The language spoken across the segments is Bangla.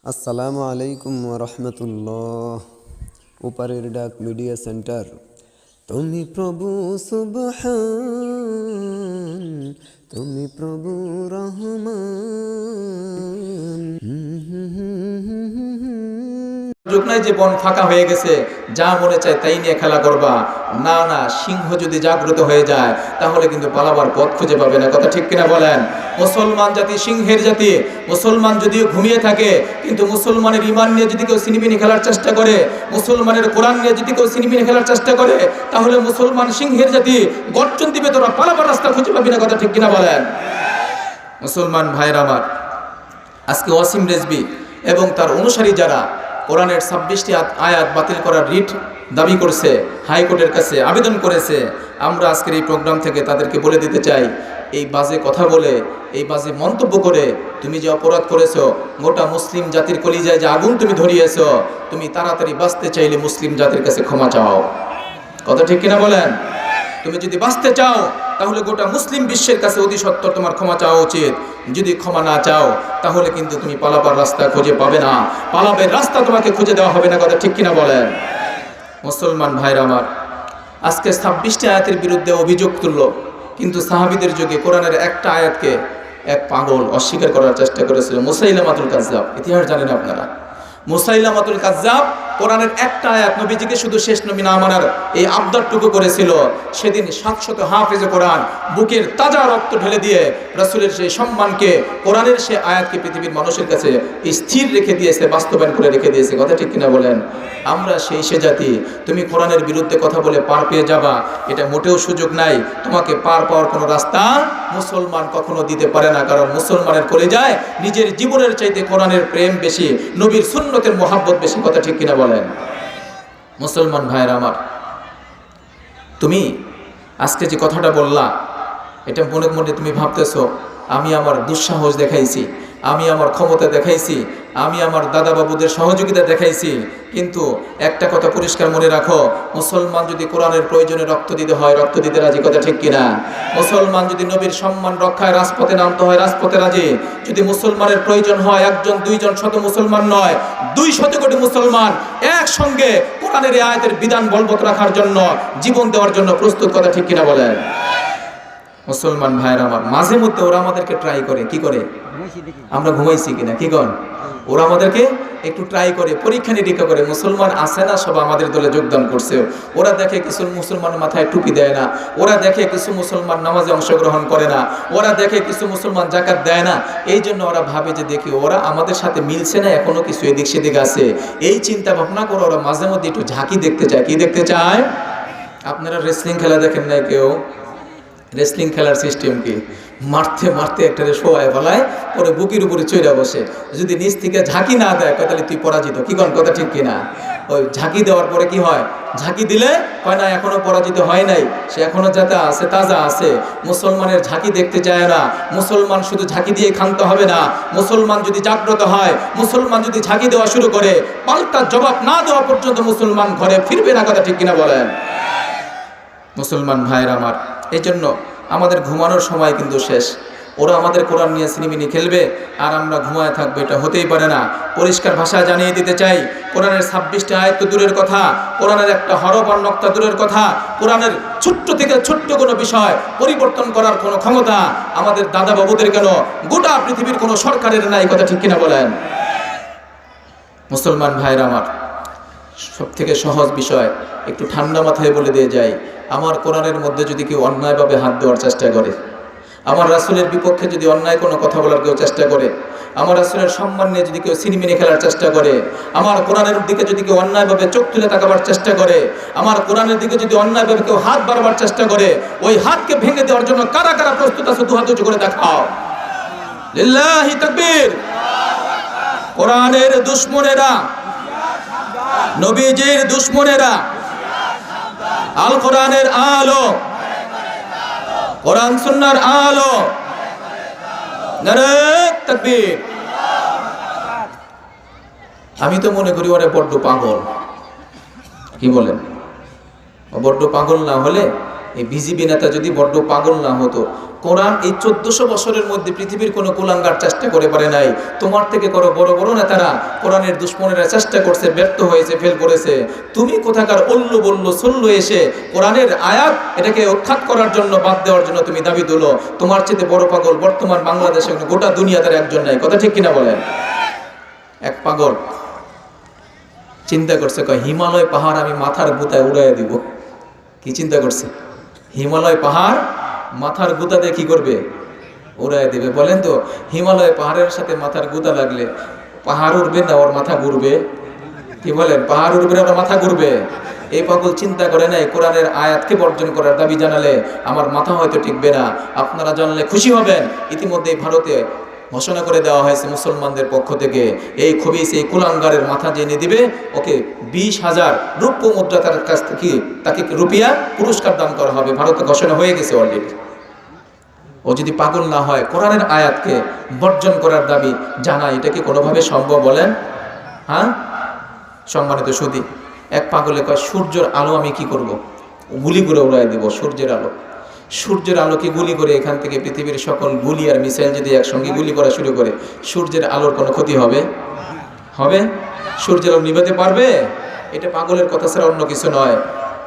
আসসালামু আলাইকুম রহমতুল্লাহ। ওপারের ডাক মিডিয়া সেন্টার। তুমি প্রভু সুবহান, তুমি প্রভু রহমান। সুযোগ নাই যে বন ফাঁকা হয়ে গেছে, যা মনে চায় তাই নিয়ে খেলা করবা। না না, সিংহ যদি জাগ্রত হয়ে যায় তাহলে কিন্তু পালাবার পথ খুঁজে পাবে না। কথা ঠিক কিনা বলেন? মুসলমান জাতি সিংহের জাতি। মুসলমান যদিও ঘুমিয়ে থাকে, কিন্তু মুসলমানের ইমান নিয়ে যদি কেউ সিনিমিনি খেলার চেষ্টা করে, মুসলমানের কোরআন নিয়ে যদি কেউ সিনিমিনি খেলার চেষ্টা করে, তাহলে মুসলমান সিংহের জাতি গর্জন দিবে, তোরা পালাবার রাস্তা খুঁজে পাবি না। কথা ঠিক কিনা বলেন? মুসলমান ভাইরা আমার, আজকে ওয়াসিম রেজভী এবং তার অনুসারী যারা কোরআনের 26টি আয়াত বাতিল করার রিট দাবি করছে, হাইকোর্টের কাছে আবেদন করেছে, আমরা আজকের এই প্রোগ্রাম থেকে তাদেরকে বলে দিতে চাই, এই বাজে কথা বলে, এই বাজে মন্তব্য করে তুমি যে অপরাধ করেছো, গোটা মুসলিম জাতির কলিজায় যে আগুন তুমি ধরিয়েছো, তুমি তাড়াতাড়ি বাঁচতে চাইলে মুসলিম জাতির কাছে ক্ষমা চাও। কথা ঠিক কিনা বলেন? তুমি যদি বাঁচতে চাও তাহলে গোটা মুসলিম বিশ্বের কাছে অতি সত্বর তোমার ক্ষমা চাওয়া উচিত। যদি ক্ষমা না চাও তাহলে কিন্তু তুমি পালাবার রাস্তা খুঁজে পাবে না, পালাবের রাস্তা তোমাকে খুঁজে দেওয়া হবে না। কথা ঠিক কিনা বলেন? মুসলমান ভাইরা আমার, আজকে 26টি আয়াতের বিরুদ্ধে অভিযোগ তুলল, কিন্তু সাহাবীদের যুগে কোরআনের একটা আয়াতকে এক পাগল অস্বীকার করার চেষ্টা করেছিল, মুসাইলামাতুল কাযযাব। ইতিহাস জানেন আপনারা? মুসাইলামাতুল কাযযাব কোরআনের একটা আয়াত নবীজিকে শুধু শেষ নবী না মানার এই আবদারটুকু করেছিল। সেদিন 700 হাফেজে কোরআন বুকের তাজা রক্ত ঢেলে দিয়ে রাসূলের সেই সম্মানকে, কোরআনের সেই আয়াতকে পৃথিবীর মানুষের কাছে স্থির রেখে দিয়েছে, বাস্তবায়ন করে রেখে দিয়েছে। কথা ঠিক কিনা বলেন? আমরা সে জাতি। তুমি কোরআনের বিরুদ্ধে কথা বলে পার পেয়ে যাবা, এটা মোটেও সুযোগ নাই। তোমাকে পার পাওয়ার কোনো রাস্তা মুসলমান কখনো দিতে পারে না, কারণ মুসলমানের কলিজায় নিজের জীবনের চাইতে কোরআনের প্রেম বেশি, নবীর সুন্নতের মোহাব্বত বেশি। কথা ঠিক কিনা বলেন? মুসলমান ভাইরা আমার, তুমি আজকে যে কথাটা বললা, এটা মনে মনে তুমি ভাবতেছো আমি আমার দুঃসাহস দেখাইছি, আমি আমার ক্ষমতা দেখাইছি, আমি আমার দাদা বাবুদের সহযোগিতা দেখাইছি। কিন্তু একটা কথা পরিষ্কার মনে রাখো, মুসলমান যদি কোরআনের প্রয়োজনে রক্ত দিতে হয়, রক্ত দিতে রাজি। কথা ঠিক কিনা? মুসলমান যদি নবীর সম্মান রক্ষায় রাজপথে নামতে হয়, রাজপথে রাজি। যদি মুসলমানের প্রয়োজন হয় একজন, দুইজন, শত মুসলমান নয়, 200 কোটি মুসলমান একসঙ্গে কোরআনের এই আয়াতের বিধান বলবৎ রাখার জন্য, জীবন দেওয়ার জন্য প্রস্তুত। কথা ঠিক কিনা বলেন? মুসলমান ভাইরা আমার, মাঝে মধ্যে ওরা আমাদেরকে ট্রাই করে, কি করে? আমরা ঘুমাইছি কিনা, কি কন? ওরা আমাদেরকে একটু ট্রাই করে, পরীক্ষা নিরীক্ষা করে। মুসলমান আছে না সব আমাদের দলে যোগদান করছে, ওরা দেখে কিছু মুসলমান মাথায় টুপি দেয় না, ওরা দেখে কিছু মুসলমান নামাজে অংশগ্রহণ করে না, ওরা দেখে কিছু মুসলমান যাকাত দেয় না। এই জন্য ওরা ভাবে যে দেখি ওরা আমাদের সাথে মিলছে না, এখনো কিছু এদিক সেদিক আছে। এই চিন্তা ভাবনা করে ওরা মাঝে মধ্যে একটু ঝাঁকি দেখতে চায়। কি দেখতে চায়? আপনারা রেসলিং খেলা দেখেন নাই কেউ? রেসলিং খেলার সিস্টেম কি? মারতে মারতে একটা শোয়ায় ফেলায়, পরে বুকের উপরে চড়ে বসে। যদি নিচ থেকে ঝাঁকি না দেয় তাহলে তুই পরাজিত। কি কন? কথা ঠিক কিনা? ওই ঝাঁকি দেওয়ার পরে কি হয়? ঝাঁকি দিলে কয় না এখনো পরাজিত হয় নাই, সে এখনো যাতে আছে, তাজা আছে। মুসলমানের ঝাঁকি দেখতে চায় না। মুসলমান শুধু ঝাঁকি দিয়ে ক্ষান্ত হবে না। মুসলমান যদি জাগ্রত হয়, মুসলমান যদি ঝাঁকি দেওয়া শুরু করে, পাল্টা জবাব না দেওয়া পর্যন্ত মুসলমান ঘরে ফিরবে না। কথা ঠিক কিনা বলেন? মুসলমান ভাইরা আমার, এই জন্য আমাদের ঘুমানোর সময় কিন্তু শেষ। ওরা আমাদের কোরআন নিয়ে সিনেমিনি খেলবে আর আমরা ঘুমায় থাকবো, এটা হতেই পারে না। পরিষ্কার ভাষায় জানিয়ে দিতে চাই, কোরআনের 26টি আয়াত তো দূরের কথা, কোরআনের একটা হরফ আর নক্তা দূরের কথা, কোরআনের ছোট্ট থেকে ছোট্ট কোনো বিষয় পরিবর্তন করার কোনো ক্ষমতা আমাদের দাদা বাবুদের কেন, গোটা পৃথিবীর কোনো সরকারের নাই। কথা ঠিক কিনা বলেন? মুসলমান ভাইরা আমার, সব থেকে সহজ বিষয় একটু ঠান্ডা মাথায় বলে দিয়ে যাই, আমার কোরআনের মধ্যে যদি কেউ অন্যায়ভাবে হাত দেওয়ার চেষ্টা করে, আমার রাসূলের বিপক্ষে যদি অন্যায় কোনো কথা বলার কেউ চেষ্টা করে, আমার রাসূলের সম্মান নিয়ে যদি কেউ সিনেমিনি খেলার চেষ্টা করে, আমার কোরআনের দিকে যদি কেউ অন্যায়ভাবে চোখ তুলে তাকাবার চেষ্টা করে, আমার কোরআনের দিকে যদি অন্যায়ভাবে কেউ হাত বাড়াবার চেষ্টা করে, ওই হাতকে ভেঙে দেওয়ার জন্য কারা কারা প্রস্তুত আছে? দুহাত উঁচু করে দেখাও। লিল্লাহি তাকবীর। কোরআনের দুশমনেরা, নবীজির দুশমনেরা, আল কোরআনের আলো, কোরআন সুন্নাহর আলো, নারে তাকবীর। আমি তো মনে করি ওরা বড্ড পাগল। কি বলেন? বড্ড পাগল না হলে, এই বিজিবি নেতা যদি বড্ড পাগল না হতো, কোরআন এই 1400 বছরের মধ্যে পৃথিবীর কোনো কুলাঙ্গার চেষ্টা করে পারে নাই। তোমার থেকে করো বড় বড় নেতারা কোরআনের দুশ্মনেরা চেষ্টা করছে, ব্যর্থ হয়েছে, ফেল করেছে। তুমি কোথাকার অল্লু বল্লু সল্লু এসে কোরআনের আয়াত এটাকে উৎখাত করার জন্য, বাদ দেওয়ার জন্য তুমি দাবি তুলো। তোমার চেয়ে বড় পাগল বর্তমান বাংলাদেশে গোটা দুনিয়াতে একজন নাই। কথা ঠিক কিনা বলেন? এক পাগল চিন্তা করছে, কয় হিমালয় পাহাড় আমি মাথার গুতায় উড়াইয়া দিব। কি চিন্তা করছে? হিমালয় পাহাড় মাথার গুতাতে কি করবে? উড়াইয়া দিবে। বলেন তো, হিমালয় পাহাড়ের সাথে মাথার গুতা লাগলে পাহাড় উড়বে না ওর মাথা ঘুরবে? কি বলেন? পাহাড় উড়বে না ওর মাথা ঘুরবে? এই পাগল চিন্তা করে নাই কোরআনের আয়াতকে বর্জন করার দাবি জানালে আমার মাথা হয়তো টিকবে না। আপনারা জানলে খুশি হবেন, ইতিমধ্যে ভারতে ঘোষণা করে দেওয়া হয়েছে মুসলমানদের পক্ষ থেকে, এই খবিস এই কুলাঙ্গারের মাথা জেনে দিবে ওকে 20,000 রৌপ্য মুদ্রা তার কাছ থেকে তাকে রুপিয়া পুরস্কার দান করা হবে। ভারতে ঘোষণা হয়ে গেছে অলরেডি। ও যদি পাগল না হয় কোরআনের আয়াতকে বর্জন করার দাবি জানায়, এটা কি কোনোভাবে সম্ভব বলেন? হ্যাঁ সম্মানিত সুধী, এক পাগলে কয় সূর্যের আলো আমি কি করব? গুলি করে উড়াই দেব সূর্যের আলো। সূর্যের আলোকে গুলি করে এখান থেকে পৃথিবীর সকল গুলি আর মিসাইল যদি একসঙ্গে গুলি করা শুরু করে, সূর্যের আলোর কোনো ক্ষতি হবে? হবে? সূর্যের আলো নিভাতে পারবে? এটা পাগলের কথা ছাড়া অন্য কিছু নয়।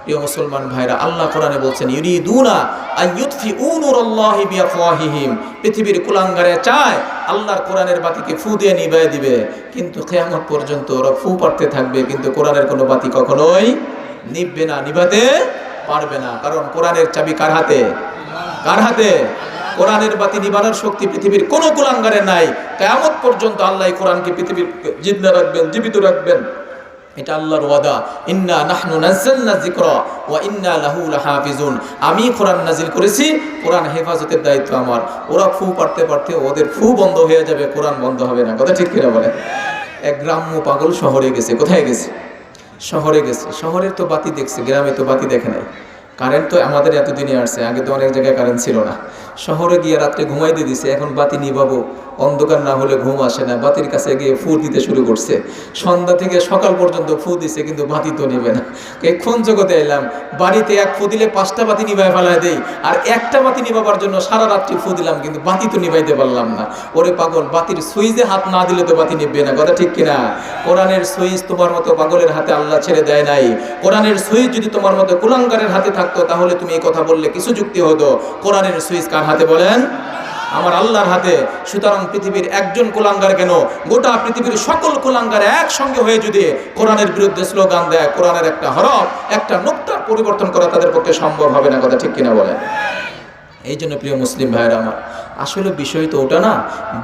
প্রিয় মুসলমান ভাইরা, আল্লাহ কোরআনে বলছেন ইউরিদুনা আইয়ুতফিউ নূরাল্লাহি বিআফওয়াহিহিম। পৃথিবীর কুলাঙ্গারে চায় আল্লাহর কোরআনের বাতিকে ফু দিয়ে নিভায় দিবে, কিন্তু কিয়ামত পর্যন্ত ওরা ফু পাড়তে থাকবে, কিন্তু কোরআনের কোনো বাতি কখনোই নিভবে না, নিভাতে পারবে না। কারণ কোরআনের চাবি কার হাতে? কার হাতে? কোরআনের বাতি নিভানোর শক্তি পৃথিবীর কোনো কুলাঙ্গারে নাই। কিয়ামত পর্যন্ত আল্লাহ কোরআনকে পৃথিবীর জিন্দা রাখবেন, জীবিত রাখবেন। এটা আল্লাহর ওয়াদা। ইন্না নাহনু নাযালনা যিকরা ওয়া ইন্না লাহু লাহাফিজুন। আমি কোরআন নাজিল করেছি, কোরআন হেফাজতের দায়িত্ব আমার। ওরা ফু পাড়তে পারতে ওদের ফু বন্ধ হয়ে যাবে, কোরআন বন্ধ হবে না। কথা ঠিক কিনা বলে? এক গ্রাম্য পাগল শহরে গেছে। কোথায় গেছে? শহরে গেছে। শহরের তো বাতি দেখছে, গ্রামে তো বাতি দেখে নাই। কারেন্ট তো আমাদের এতদিনে আসছে, আগে তো অনেক জায়গায় কারেন্ট ছিল না। শহরে গিয়ে রাত্রে ঘুমাই দিয়ে দিছে, এখন বাতি নিভাবো, অন্ধকার না হলে ঘুম আসে না। বাতির কাছে গিয়ে ফু দিতে শুরু করছে। সন্ধ্যা থেকে সকাল পর্যন্ত ফু দিছে, কিন্তু বাতি তো নিবে না। এক্ষণ জগতে এলাম, বাড়িতে এক ফু দিলে 5টা বাতি নিভাই ফেলায় দেই, আর একটা বাতি নিভাবার জন্য সারা রাত্রি ফু দিলাম, কিন্তু বাতি তো নিভাইতে পারলাম না। ওরে পাগল, বাতির সুইচে হাত না দিলে তো বাতি নিবে না। কথা ঠিক কিনা? কোরআনের সুইচ তোমার মতো পাগলের হাতে আল্লাহ ছেড়ে দেয় নাই। কোরআনের সুইচ যদি তোমার মতো কুলাঙ্গারের হাতে থাকতো, তাহলে তুমি এই কথা বললে কিছু যুক্তি হতো। কোরআনের সুইচ কার হাতে বলেন? আমার আল্লাহর হাতে। সুতরাং পৃথিবীর একজন কুলাঙ্গার কেন, গোটা পৃথিবীর সকল কুলাঙ্গার একসঙ্গে হয়ে যদি কোরআনের বিরুদ্ধে স্লোগান দেয়, কোরআনের একটা হরফ, একটা নুকতার পরিবর্তন করা তাদের পক্ষে সম্ভব হবে না। কথা ঠিক কিনা বলেন? এই জন্য প্রিয় মুসলিম ভাইরা আমার, আসলে বিষয় তো ওটা না।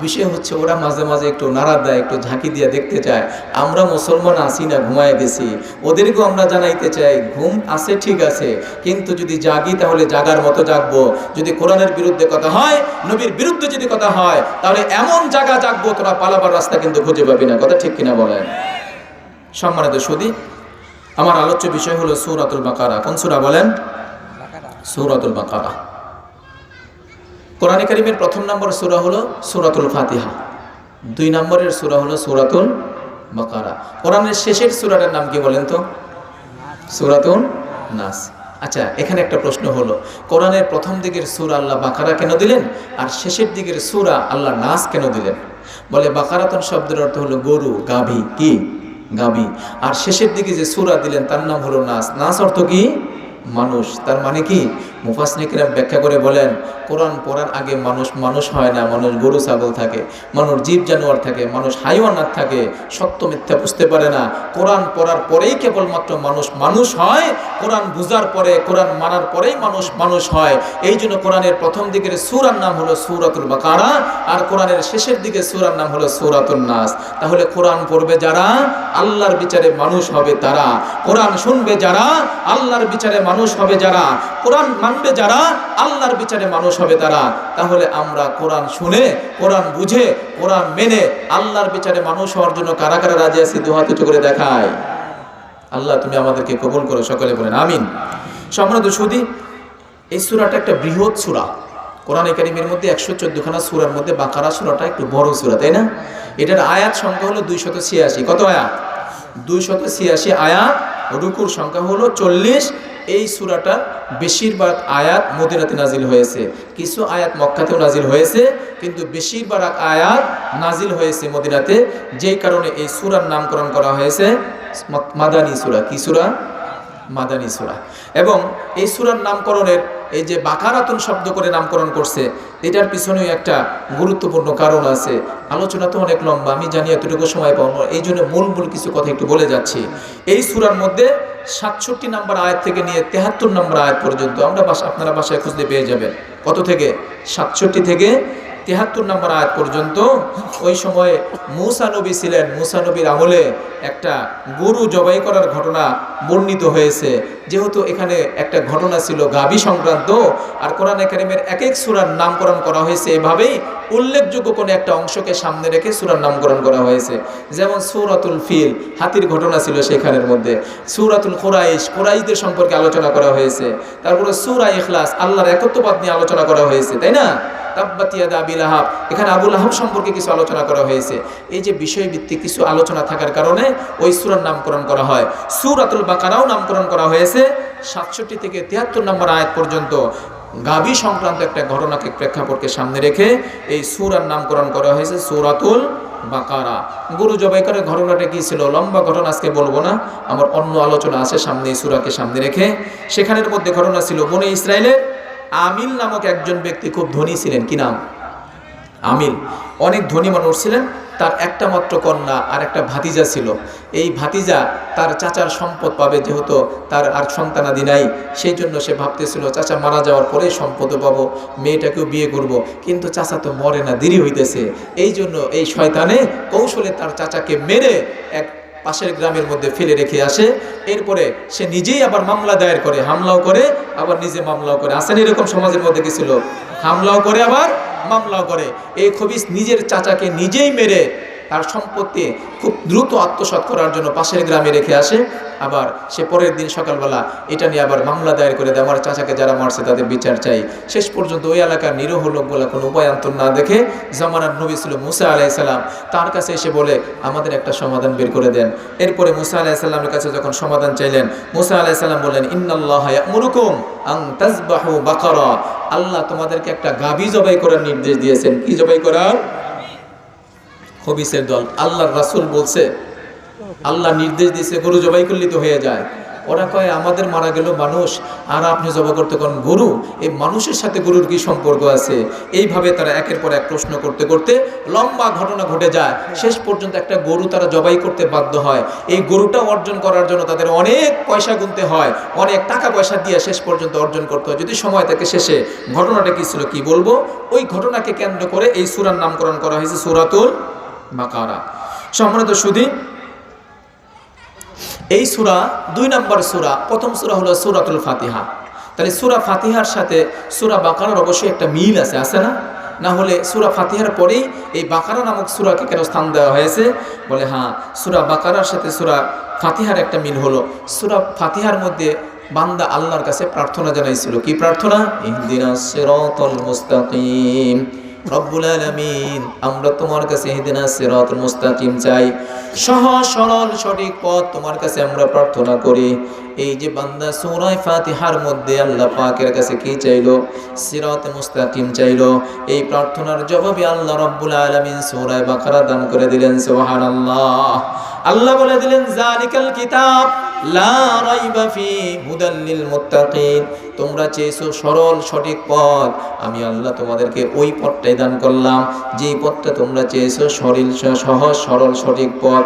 বিষয় হচ্ছে ওরা মাঝে মাঝে একটু নাড়া দেয়, একটু ঝাঁকি দিয়ে দেখতে চায় আমরা মুসলমান আছি না ঘুমায় গেছি। ওদেরকেও আমরা জানাইতে চাই ঘুম আছে ঠিক আছে, কিন্তু যদি জাগি তাহলে জাগার মতো জাগবো। যদি কোরআনের বিরুদ্ধে কথা হয়, নবীর বিরুদ্ধে যদি কথা হয়, তাহলে এমন জাগা জাগবো তোরা পালাবার রাস্তা কিন্তু খুঁজে পাবি না। কথা ঠিক কিনা বলেন? সম্মানিত সুধী, আমার আলোচ্য বিষয় হলো সূরাতুল বাকারা। কোন সূরা বলেন? সূরাতুল বাকারা। কোরআনে কারীমের প্রথম নম্বর সূরা হলো সূরাতুল ফাতিহা, 2 নম্বরের সূরা হলো সূরাতুল বাকারা। কোরআনের শেষের সূরাটার নাম কি বলেন তো? সূরাতুন নাস। আচ্ছা, এখানে একটা প্রশ্ন হলো, কোরআনের প্রথম দিকের সূরা আল্লাহ বাকারা কেন দিলেন, আর শেষের দিকের সূরা আল্লাহ নাস কেন দিলেন? বলে বাকারাতুন শব্দের অর্থ হলো গরু, গাভী। কি? গাভী। আর শেষের দিকে যে সূরা দিলেন তার নাম হলো নাস। নাস অর্থ কি? মানুষ। তার মানে কি? মুফাসসিররা ব্যাখ্যা করে বলেন, কোরআন পড়ার আগে মানুষ হয় না, মানুষ গরু ছাগল থাকে, মানুষ জীব জানোয়ার থাকে, মানুষ হাইওয়ানাত থাকে, সত্য মিথ্যা বুঝতে পারে না। কোরআন পড়ার পরেই কেবলমাত্র মানুষ হয়। কোরআন বুঝার পরে, কোরআন মানার পরেই মানুষ হয়। এই জন্য কোরআনের প্রথম দিকের সূরার নাম হলো সূরাতুল বাকারা, আর কোরআনের শেষের দিকে সূরার নাম হলো সূরাতুন নাস। তাহলে কোরআন পড়বে যারা, আল্লাহর বিচারে মানুষ হবে তারা। কোরআন শুনবে যারা, আল্লাহর বিচারে মানুষ হবে যারা। কোরআন মানবে যারা, আল্লাহর বিচারে মানুষ হবে তারা। তাহলে আমরা কোরআন শুনে, কোরআন বুঝে, কোরআন মেনে আল্লাহর বিচারে মানুষ হওয়ার জন্য কারা কারা রাজি আছি? 2 হাত উঁচু করে দেখায়। আল্লাহ তুমি আমাদেরকে কবুল করো, সকলে বলেন আমিন। সম্মানিত সুধী, এই সূরাটা একটা বৃহৎ সূরা। কোরআনে কারীমের মধ্যে 114 খানা সূরার মধ্যে বাকারা সূরাটা একটু বড় সূরা, তাই না? এটার আয়াত সংখ্যা হলো 286। কত আয়াত? 286 আয়াত। রুকুর সংখ্যা হলো 40। এই সূরাটার বেশিরভাগ আয়াত মদিনাতে নাজিল হয়েছে, কিছু আয়াত মক্কাতেও নাজিল হয়েছে, কিন্তু বেশিরভাগ আয়াত নাজিল হয়েছে মদিনাতে। যেই কারণে এই সূরার নামকরণ করা হয়েছে মাদানী সূরা। কি সূরা? মাদানী সূরা। এবং এই সূরার নামকরণের এই যে বাকারাতুন শব্দ করে নামকরণ করছে, এটার পিছনেও একটা গুরুত্বপূর্ণ কারণ আছে। আলোচনা তো অনেক লম্বা, আমি জানি এতটুকু সময় পাবো না, এই জন্য মূল কিছু কথা একটু বলে যাচ্ছি। এই সূরার মধ্যে 67 নম্বর আয়াত থেকে নিয়ে 73 নম্বর আয়াত পর্যন্ত আপনারা বাসায় খুঁজলে পেয়ে যাবেন। কত থেকে? 67 থেকে 73 নম্বর আয়াত পর্যন্ত। ওই সময়ে মূসা নবী ছিলেন, মূসা নবীর আমলে একটা গরু জবাই করার ঘটনা বর্ণিত হয়েছে। যেহেতু এখানে একটা ঘটনা ছিল গাবি সংক্রান্ত, আর কোরআনে কারীমের এক এক সূরার নামকরণ করা হয়েছে এভাবেই উল্লেখযোগ্য কোনো একটা অংশকে সামনে রেখে সূরার নামকরণ করা হয়েছে। যেমন সূরাতুল ফিল, হাতির ঘটনা ছিল সেখানের মধ্যে। সূরাতুল কুরাইশ, কুরাইশদের সম্পর্কে আলোচনা করা হয়েছে। তারপরে সূরা ইখলাস, আল্লাহর একত্ববাদ নিয়ে আলোচনা করা হয়েছে, তাই না? তাব্বাত ইয়াদা আবি লাহাব, এখানে আবু লাহাব সম্পর্কে কিছু আলোচনা করা হয়েছে। এই যে বিষয়ভিত্তিক কিছু আলোচনা থাকার কারণে ওই সূরার নামকরণ করা হয়। সূরাতুল বাকারাও নামকরণ করা হয়েছে 67 থেকে 73 নম্বর আয়াত পর্যন্ত। গাবি সংক্রান্ত একটা ঘটনাকে প্রেক্ষাপটকে সামনে রেখে এই সূরার নামকরণ করা হয়েছে সূরাতুল বাকারা। গরু জবাই করার ঘটনাটা কি ছিল? লম্বা ঘটনা, আজকে বলবো না, আমার অন্য আলোচনা আছে সামনে এই সূরাকে সামনে রেখে। সেখানের মধ্যে ঘটনা ছিল বনে ইসরায়েলের আমিল নামক একজন ব্যক্তি খুব ধনী ছিলেন। কি নাম? আমিল। অনেক ধনী মানুষ ছিলেন। তার একটা মাত্র কন্যা আর একটা ভাতিজা ছিল। এই ভাতিজা তার চাচার সম্পদ পাবে, যেহেতু তার আর সন্তানাদি নাই, সেই জন্য সে ভাবতেছিল চাচা মারা যাওয়ার পরে সম্পদও পাবো, মেয়েটাকেও বিয়ে করব। কিন্তু চাচা তো মরে না, দেরি হইতেছে। এই জন্য এই শয়তানে কৌশলে তার চাচাকে মেরে এক পাশের গ্রামের মধ্যে ফেলে রেখে আসে। এরপরে সে নিজেই আবার মামলা দায়ের করে, হামলাও করে আবার নিজে মামলাও করে। আসেন এরকম সমাজের মধ্যে কিছু লোক, হামলাও করে আবার মামলাও করে। এই খবিস নিজের চাচাকে নিজেই মেরে তার সম্পত্তি খুব দ্রুত আত্মসাৎ করার জন্য পাশের গ্রামে রেখে আসে। আবার সে পরের দিন সকালবেলা এটা নিয়ে আবার মামলা দায়ের করে দেয়, আমার চাচাকে যারা মারছে তাদের বিচার চাই। শেষ পর্যন্ত ওই এলাকার নিরীহ লোকগুলা কোনো উপায়ান্তর না দেখে জামানার নবী ছিল মুসা আলাইহিস সালাম, তার কাছে এসে বলে আমাদের একটা সমাধান বের করে দেন। এরপরে মুসা আলাইহিস সালামের কাছে যখন সমাধান চাইলেন, মুসা আলাইহিস সালাম বললেন ইন্নাল্লাহা ইয়া'মুরুকুম আন তাযবাহু বাকারা, আল্লাহ তোমাদেরকে একটা গাভী জবাই করার নির্দেশ দিয়েছেন। কি জবাই করার? খবিসের দল, আল্লাহর রাসূল বলছে, আল্লাহ নির্দেশ দিয়েছে গরু জবাই করলে তো হয়ে যায়। ওরা কয় আমাদের মারা গেল মানুষ আর আপনি জবাই করতে কোন গরু? এই মানুষের সাথে গরুর কি সম্পর্ক আছে? এইভাবে তারা একের পর এক প্রশ্ন করতে করতে লম্বা ঘটনা ঘটে যায়। শেষ পর্যন্ত একটা গরু তারা জবাই করতে বাধ্য হয়। এই গরুটা অর্জন করার জন্য তাদের অনেক পয়সা গুনতে হয়, অনেক টাকা পয়সা দিয়ে শেষ পর্যন্ত অর্জন করতে হয়। যদি সময় থাকে শেষে ঘটনাটা কি ছিল কি বলবো। ওই ঘটনাকে কেন্দ্র করে এই সূরার নামকরণ করা হয়েছে সূরাতুল বাকারা। সম্মানিত সুধী, এই সূরা 2 নম্বর সূরা। প্রথম সূরা হলো সূরাতুল ফাতিহা। তাহলে সূরা ফাতিহার সাথে সূরা বাকারার অবশ্যই একটা মিল আছে, আছে না? না হলে সূরা ফাতিহার পরেই এই বাকারা নামক সূরাকে কেন স্থান দেওয়া হয়েছে? বলে হ্যাঁ, সূরা বাকারার সাথে সূরা ফাতিহার একটা মিল হলো। সূরা ফাতিহার মধ্যে বান্দা আল্লাহর কাছে প্রার্থনা জানাইছিল। কি প্রার্থনা? ইহদিনাস সিরাতাল মুস্তাকিম, রব্বুল আলামিন আমরা তোমার কাছে ইহদিনাস সিরাতাল মুস্তাকিম চাই, সহজ সরল সঠিক পথ তোমার কাছে আমরা প্রার্থনা করি। এই যে বান্দা সূরা ফাতিহার মধ্যে আল্লাহ পাকের কাছে কি চাইলো? সিরাতে মুস্তাকিম চাইলো। এই প্রার্থনার জবাবে আল্লাহ রব্বুল আলামিন সূরা বাকারা দান করে দিলেন। সুবহানাল্লাহ। আল্লাহ বলে দিলেন যালিকাল কিতাব লা রাইবা ফি হুদাল লিল মুত্তাকিন, তোমরা চেয়েছো সরল সঠিক পথ, আমি আল্লাহ তোমাদেরকে ওই পথটাই দান করলাম যেই পথটা তোমরা চেয়েছো, সহজ সরল সঠিক পথ।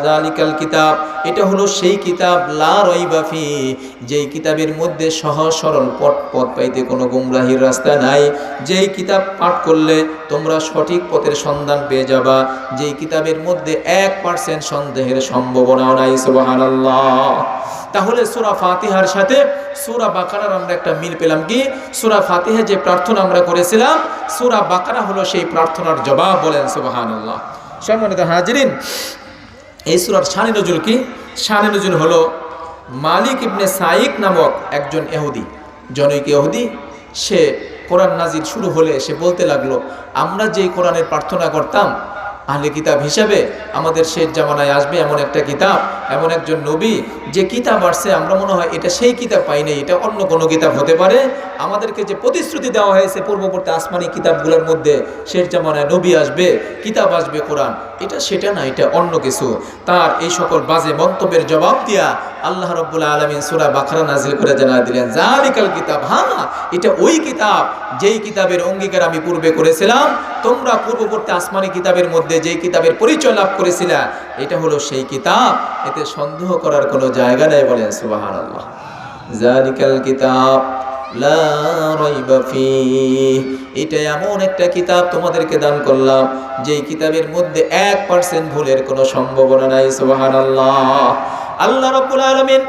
যালিকাল কিতাব, এটা হলো সেই কিতাব লা রাইবা ফি, যেই কিতাবের মধ্যে সহজ সরল পথ পাইতে কোনো গুমরাহির রাস্তা নাই, যেই কিতাব পাঠ করলে তোমরা সঠিক পথের সন্ধান পেয়ে যাবা, যেই কিতাবের মধ্যে 1% সন্দেহের সম্ভাবনাও নাই। সুবহানাল্লাহ। তাহলে সূরা ফাতিহার সাথে সূরা বাকারার আমরা একটা মিল পেলাম। কি? সূরা ফাতিহা যে প্রার্থনা আমরা করেছিলাম, সূরা বাকারা হলো সেই প্রার্থনার জবাব। বলেন সুবহানাল্লাহ। সম্মানিত হাজিরিন, এই সূরার শানে নজুল কি? শানে নজুল হলো মালিক ইবনে সাইক নামক একজন ইহুদি, জনৈক ইহুদি, সে কোরআন নাজিল শুরু হলে সে বলতে লাগলো আমরা যেই কোরআনের প্রার্থনা করতাম আহলে কিতাব হিসাবে আমাদের শেষ জামানায় আসবে এমন একটা কিতাব, এমন একজন নবী, যে কিতাব আসছে আমরা মনে হয় এটা সেই কিতাব পাই নাই, এটা অন্য কোনো কিতাব হতে পারে। আমাদেরকে যে প্রতিশ্রুতি দেওয়া হয়েছে পূর্ববর্তী আসমানি কিতাবগুলোর মধ্যে শেষ জামানায় নবী আসবে, কিতাব আসবে, কোরআন, এটা সেটা না, এটা অন্য কিছু। তার এই সকল বাজে মন্তব্যের জবাব দিয়া আল্লাহ রাব্বুল আলামিন সূরা বাকারা নাজিল করে জানায় দিলেন, জালিকাল কিতাব, হ্যাঁ এটা ওই কিতাব যেই কিতাবের অঙ্গীকার আমি পূর্বে করেছিলাম। তোমরা পূর্ববর্তী আসমানি কিতাবের মধ্যে যেই কিতাবের পরিচয় লাভ করেছিলা, এটা হলো সেই কিতাব, এতে সন্দেহ করার কোনো জায়গা নেই। বলেন সুবহানাল্লাহ। জালিকাল কিতাব লা রাইবা ফীহ, এটা এমন একটা কিতাব তোমাদেরকে দান করলাম যেই কিতাবের মধ্যে 1% ভুলের কোনো সম্ভাবনা নাই। সুবহানাল্লাহ। আল্লাহ রাব্বুল আলামিন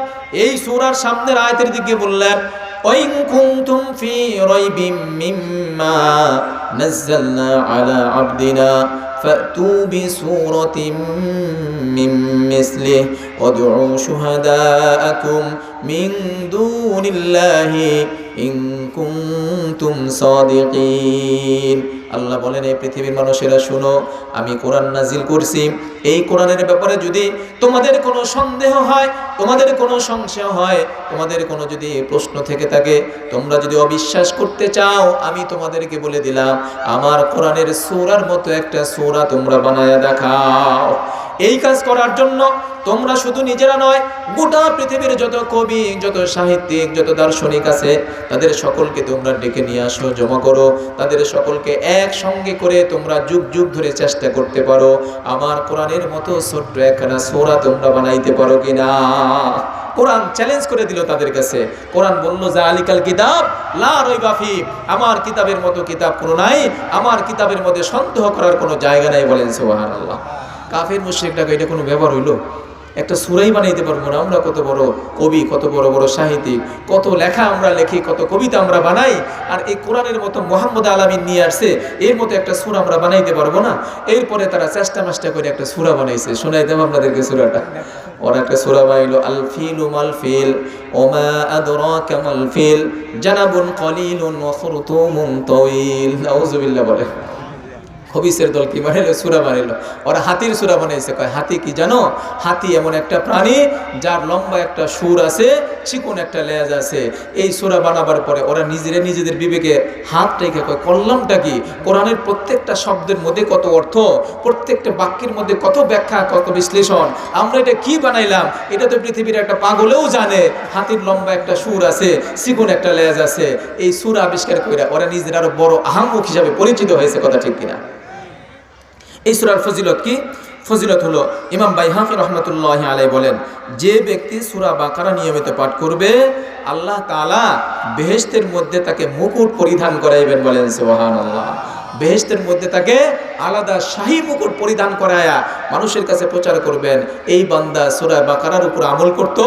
এই সূরার সামনের আয়াতের দিকে বললেন, ওয়াইন কুনতুম ফি রাইবিম মিম্মা নাযালনা আলা আবদিনা ফাতু বিসূরাতিম মিন মিসলিহি ওয়াদউ শুহাদাআকুম মিন দুনিল্লাহি ইন কুনতুম সাদিকিন। আল্লাহ বলেন, এই পৃথিবীর মানুষেরা শুনো, আমি কোরআন নাজিল করছি, এই কোরআনের ব্যাপারে যদি তোমাদের কোনো সন্দেহ হয়, তোমাদের কোনো সংশয় হয়, তোমাদের কোনো যদি প্রশ্ন থেকে থাকে, তোমরা যদি অবিশ্বাস করতে চাও, আমি তোমাদেরকে বলে দিলাম, আমার কোরআনের সূরার মতো একটা সূরা তোমরা বানায়া দেখাও। এই কাজ করার জন্য তোমরা শুধু নিজেরা নয়, গোটা পৃথিবীর যত কবি, যত সাহিত্যিক, যত দার্শনিক আছে, তাদের সকলকে তোমরা ডেকে নিয়ে আসো, জমা করো, তাদের সকলকে একসঙ্গে করে তোমরা যুগ যুগ ধরে চেষ্টা করতে পারো, আমার কোরআনের মতো ছোট্ট একখানা সূরা তোমরা বানাইতে পারো কিনা। কোরআন চ্যালেঞ্জ করে দিল তাদের কাছে। কোরআন বলল, জালিকাল কিতাব লা রাইবা ফীহ, আমার কিতাবের মতো কিতাব কোনো নাই, আমার কিতাবের মধ্যে সন্দেহ করার কোনো জায়গা নাই। বলেন সুবহানাল্লাহ। কাফের মুশরিকরা এটা কোনো ব্যাপার হইল? একটা সূরাই বানাইতে পারবো না আমরা? কত বড় কবি, কত বড় বড় সাহিত্যিক, কত লেখা আমরা লেখি, কত কবিতা আমরা বানাই, আর এই কোরআনের মতো মুহাম্মদ আলামিন নিয়ে আসছে, এর মতো একটা সূরা আমরা বানাইতে পারবো না? এরপরে তারা চেষ্টা করে একটা সূরা বানাইছে। শোনাই দেব আপনাদেরকে সূরাটা। ওরা একটা সূরা বানাইলো, আল ফিলু মাল ফিল ওমা আদরাকা মাল ফিল জানাবুন কলিলুন ওয়া খুরতুমুন তাওয়িল। নাউযুবিল্লাহ। বলে হবিসের দল কি বানাইলো? সূরা বানাইলো। ওরা হাতির সূরা বানাইছে। কয় হাতি কি জানো? হাতি এমন একটা প্রাণী যার লম্বা একটা সুর আছে, চিকন একটা লেজ আছে। এই সূরা বানাবার পরে ওরা নিজেদের বিবেকে হাত রেখে কয়, করলামটা কি? কোরআনের প্রত্যেকটা শব্দের মধ্যে কত অর্থ, প্রত্যেকটা বাক্যের মধ্যে কত ব্যাখ্যা, কত বিশ্লেষণ, আমরা এটা কি বানাইলাম? এটা তো পৃথিবীর একটা পাগলেও জানে। হাতির লম্বা একটা সুর আছে, চিকন একটা লেজ আছে। এই সূরা আবিষ্কার করে ওরা নিজের আরো বড় আহাম্মক হিসাবে পরিচিত হয়েছে। কথা ঠিক কিনা? এই সূরার ফজিলত কি? ফজিলত হলো, ইমাম বাইহাকি রহমতুল্লাহি আলাইহি বলেন, যে ব্যক্তি সূরা বাকারা নিয়মিত পাঠ করবে, আল্লাহ তাআলা বেহেশতের মধ্যে তাকে মুকুট পরিধান করাইবেন। বলেন সুবহানাল্লাহ। বেহেশতের মধ্যে তাকে আলাদা শাহী মুকুট পরিধান করায়া মানুষের কাছে প্রচার করবেন, এই বান্দা সূরা বাকারার উপর আমল করত,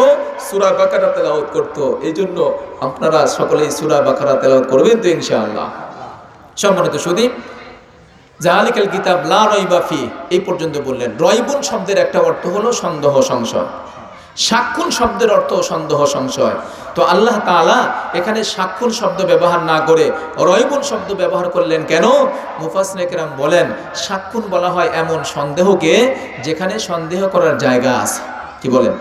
সূরা বাকারা তেলাওয়াত করত। এই জন্য আপনারা সকলেই সূরা বাকারা তেলাওয়াত করবেন তো ইনশাআল্লাহ। সম্মানিত সুধী, জালিকাল কিতাব লা রাইবা ফীহ এই পর্যন্ত বললেন। রয়বুন শব্দের একটা অর্থ হলো সন্দেহ সংশয়, শাক্কুন শব্দের অর্থ সন্দেহ সংশয়। তো আল্লাহ তাআলা এখানে শাক্কুন শব্দ ব্যবহার না করে রয়বুন শব্দ ব্যবহার করলেন কেন? মুফাসসিরিনে কেরাম বলেন, শাক্কুন বলা হয় এমন সন্দেহকে যেখানে সন্দেহ করার জায়গা আছে। কি বলেন?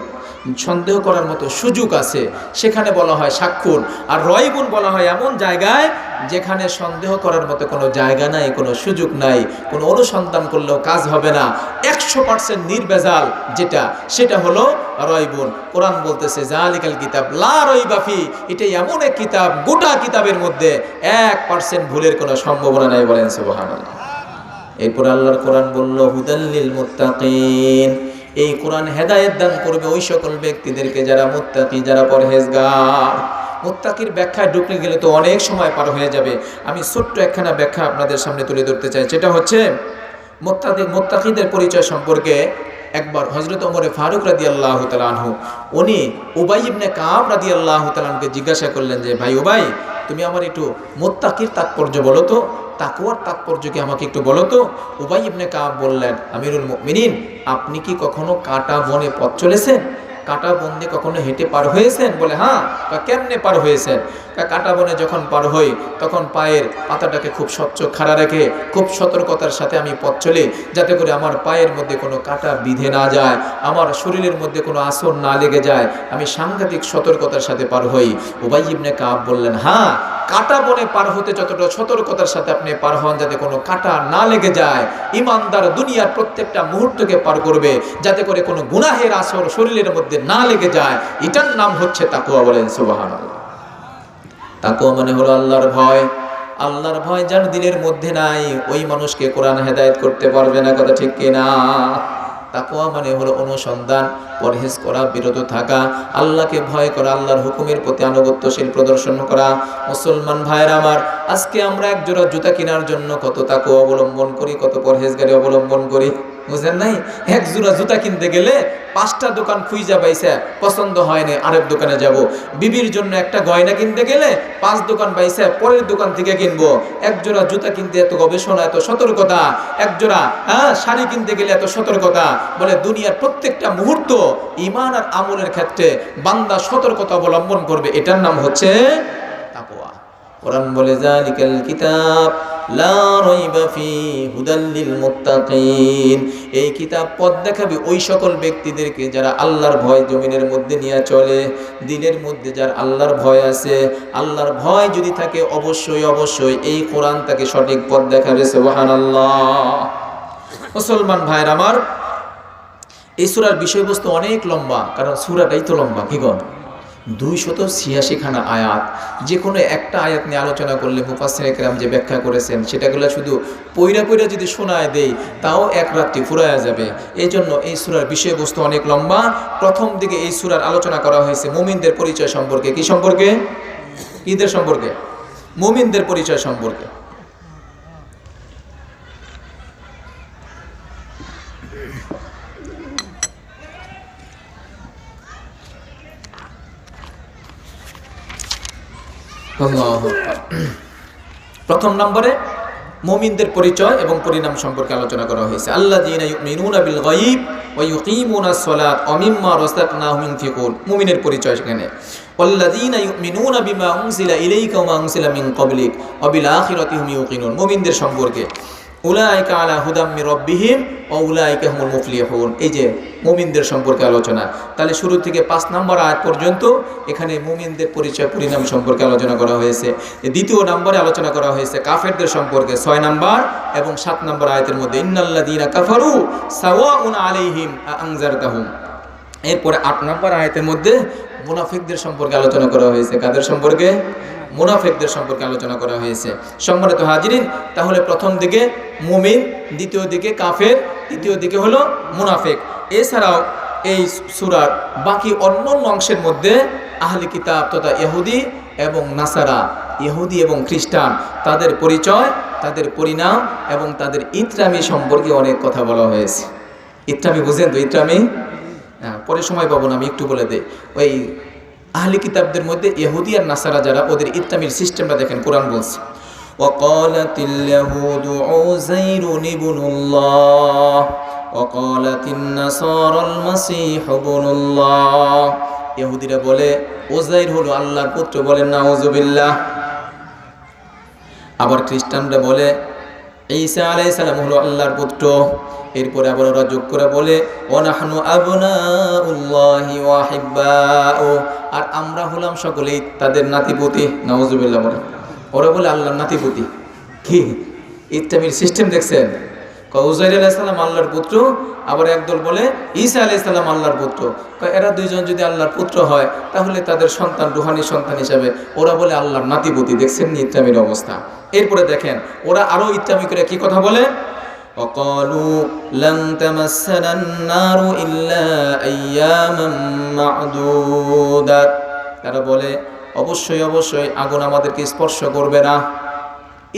সন্দেহ করার মতো সুযোগ আছে, সেখানে বলা হয় শাক্কুন। আর রয়বুন বলা হয় এমন জায়গায় যেখানে সন্দেহ করার মতো কোনো জায়গা নাই, কোনো সুযোগ নাই, কোনো অনুসন্ধান করলেও কাজ হবে না, 100% নির্ভেজাল যেটা, সেটা হলো রয়বুন। কোরআন বলতেছে, জালিকাল কিতাব লা রাইবা ফীহ, এটা এমন এক কিতাব, গোটা কিতাবের মধ্যে 1% ভুলের কোনো সম্ভাবনা নাই। বলেন সুবহানাল্লাহ। এরপর আল্লাহর কোরআন বলল, হুদাল লিল মুত্তাকিন, এই কোরআন হেদায়েত দান করবে ওই সকল ব্যক্তিদেরকে যারা মুত্তাকি, যারা পরহেজগার। মুত্তাকির ব্যাখ্যায় ঢুকতে গেলে তো অনেক সময় পার হয়ে যাবে। আমি ছোট্ট একখানা ব্যাখ্যা আপনাদের সামনে তুলে ধরতে চাই। সেটা হচ্ছে, মুত্তাকিদের পরিচয় সম্পর্কে একবার হযরত ওমর ফারুক রাদিয়াল্লাহু তাআলা আনহু উনি উবাই ইবনে কাব রাদিয়াল্লাহু তাআলা আনহুকে জিজ্ঞাসা করলেন যে, ভাই উবাই, তুমি আমার একটু মুত্তাকির তাৎপর্য বলো তো, তাকওয়ার তাৎপর্য কি আমাকে একটু বলো তো। উবাই ইবনে কাব বললেন, আমিরুল মুমিনিন, আপনি কি কখনো কাটা বনে পথ চলেছেন? কাটা বন দিয়ে কখনো হেঁটে পার হয়েছেন? বলে হ্যাঁ। কেমনে পার হয়েছেন? কাটা বনে যখন পার হই তখন পায়ের পাতাটাকে খুব স্বচ্ছ খাড়া রেখে খুব সতর্কতার সাথে আমি পথ চলি, যাতে করে আমার পায়ের মধ্যে কোনো কাটা বিঁধে না যায়, আমার শরীরের মধ্যে কোনো আসর না লেগে যায়। আমি সাংঘাতিক সতর্কতার সাথে পার হই। উবাই ইবনে কাব বললেন, হ্যাঁ, কাটা বনে পার হতে যতটা সতর্কতার সাথে আপনি পার হন, যাতে কোনো কাটা না লেগে যায়। ইমানদার দুনিয়ার প্রত্যেকটা মুহূর্তকে পার করবে যাতে করে কোনো গুনাহের আসর শরীরের মধ্যে না লেগে যায়। এটার নাম হচ্ছে তাকওয়া। বলেন সুবহানাল্লাহ। তাকওয়া মানে হলো আল্লাহর ভয়। আল্লাহর ভয় যার দিলের মধ্যে নাই, ওই মানুষকে কোরআন হেদায়েত করতে পারবে না। কথা ঠিক কিনা? তাকওয়া মানে হলো অনুসন্ধান, পরহেজ করা, বিরত থাকা, আল্লাহকে ভয় করা, আল্লাহর হুকুমের প্রতি আনুগত্যশীল প্রদর্শন করা। মুসলমান ভাইরা আমার, আজকে আমরা এক জোড়া জুতা কেনার জন্য কত তাকওয়া অবলম্বন করি, কত পরহেজগারি অবলম্বন করি, বুঝেন নাই? এক জোড়া জুতা কিনতে গেলে 5টা দোকান খুঁজা পাইছে, পছন্দ হয় না, আরেক দোকানে যাব। বিবির জন্য একটা গয়না কিনতে গেলে 5 দোকান পাইছে, পরের দোকান থেকে কিনবো। এক জোড়া জুতা কিনতে এত গবেষণা, এত সতর্কতা। এক জোড়া শাড়ি কিনতে গেলে এত সতর্কতা। বলে দুনিয়ার প্রত্যেকটা মুহূর্ত ঈমান আর আমলের ক্ষেত্রে বান্দা সতর্কতা অবলম্বন করবে। এটার নাম হচ্ছে তাকওয়া। কোরআন বলে, যালিকাল কিতাব লা রাইবা ফীহি হুদাল লিল মুত্তাকিন। এই কিতাব পথ দেখাবে ওই সকল ব্যক্তিদেরকে যারা আল্লাহর ভয় জমিনের মধ্যে নিয়ে চলে। দিলের মধ্যে যার আল্লাহর ভয় আছে, আল্লাহর ভয় যদি থাকে, অবশ্যই অবশ্যই এই কোরআন তাকে সঠিক পথ দেখাবে। সুবহানাল্লাহ। মুসলমান ভাইরা আমার, এই সূরার বিষয়বস্তু অনেক লম্বা, কারণ সূরাটাই তো লম্বা। কি গো, 286 খানা আয়াত। যে কোনো একটা আয়াত নিয়ে আলোচনা করলে মুফাসসির কেরাম যে ব্যাখ্যা করেছেন সেটাগুলো শুধু পইরা যদি শোনায় দেই তাও এক রাত্রি ফুরায়া যাবে। এই জন্য এই সূরার বিষয়বস্তু অনেক লম্বা। প্রথম দিকে এই সূরার আলোচনা করা হয়েছে মুমিনদের পরিচয় সম্পর্কে। কি সম্পর্কে? ঈদের সম্পর্কে, মুমিনদের পরিচয় সম্পর্কে। প্রথম নম্বরে মুমিনদের পরিচয় এবং পরিণাম সম্পর্কে আলোচনা করা হয়েছে। আল্লাযীনা ইউমিনুনা বিল গায়ব ওয়া ইউকিমুনাস সালাত ওয়া মিম্মা রাযাকনাহুম ইউনফিকুন। মুমিনের পরিচয় সেখানে। ওয়াল্লাযীনা ইউমিনুনা বিমা উনজিলা ইলাইকা ওয়া মা উনজিলা মিন ক্বাবলিক ওয়া বিল আখিরাতি হুম ইউকিনুন। মুমিনদের সম্পর্কে উলাইকা আলা হুদাম মির রাব্বিহিম ওয়া উলাইকা হুমুল মুফলিহুন। এই যে মুমিনদের সম্পর্কে আলোচনা। তাহলে শুরু থেকে 5 নম্বর আয়াত পর্যন্ত এখানে মুমিনদের পরিচয় পরিণাম সম্পর্কে আলোচনা করা হয়েছে। দ্বিতীয় নম্বরে আলোচনা করা হয়েছে কাফেরদের সম্পর্কে 6 নম্বর এবং 7 নম্বর আয়াতের মধ্যে ইন্নাল্লাযীনা কাফারু সাওয়াউন আলাইহিম আনজারতাহুম। এরপরে 8 নম্বর আয়াতের মধ্যে মুনাফিকদের সম্পর্কে আলোচনা করা হয়েছে। কাদের সম্পর্কে? মুনাফিকদের সম্পর্কে আলোচনা করা হয়েছে। সম্মানিত হাজিরিন, তাহলে প্রথম দিকে মুমিন, দ্বিতীয় দিকে কাফের, তৃতীয় দিকে হলো মুনাফিক। এছাড়াও এই সূরার বাকি অন্য অংশের মধ্যে আহলে কিতাব তথা ইহুদি এবং নাসারা, ইহুদি এবং খ্রিস্টান, তাদের পরিচয়, তাদের পরিণাম এবং তাদের ইতরামি সম্পর্কে অনেক কথা বলা হয়েছে। ইতরামি বুঝেন তো? ইতরামি পরে সময় পাবো না, আমি একটু বলে দেই। ওই আহলে কিতাবদের মধ্যে ইহুদি আর নাসারা যারা, ওদের ইতরামির সিস্টেমটা দেখেন। কোরআন বলছে, ওয়াকালাতিল ইয়াহুদু উযাইরুন ইবনুল্লাহ ওয়াকালাতিন নাসারাল মাসীহু ইবনুল্লাহ। ইহুদিরা বলে উযাইর হলো আল্লাহর পুত্র, বলেন নাউযুবিল্লাহ। আবার খ্রিস্টানরা বলে ঈসা আলাইহিস সালাম হলো আল্লাহর পুত্র। এরপরে আবার ওরা যোগ করে বলে ওয়ানাহনু আবনাউল্লাহি ওয়া হিব্বাউ, আর আমরা হলাম সকলেই তাদের নাতিপুতি। নাউযুবিল্লাহ। বলে ওরা বলে আল্লাহর নাতিপুতি। কি ইত্তামির সিস্টেম দেখছেন? উযাইর আলাইহিস সালাম আল্লাহর পুত্র, আবার একদল বলে ঈসা আলাইহিস সালাম আল্লাহর পুত্র। এরা দুইজন যদি আল্লাহর পুত্র হয় তাহলে তাদের সন্তান রূহানি সন্তান হিসাবে ওরা বলে আল্লাহর নাতিপুতি। দেখছেন ইত্তামির অবস্থা? এরপরে দেখেন ওরা আরো ইত্তামি করে কি কথা বলে, وقالوا لن تمسنا النار إلا أياما معدودات। তারা বলে অবশ্যই অবশ্যই আগুন আমাদেরকে স্পর্শ করবে না।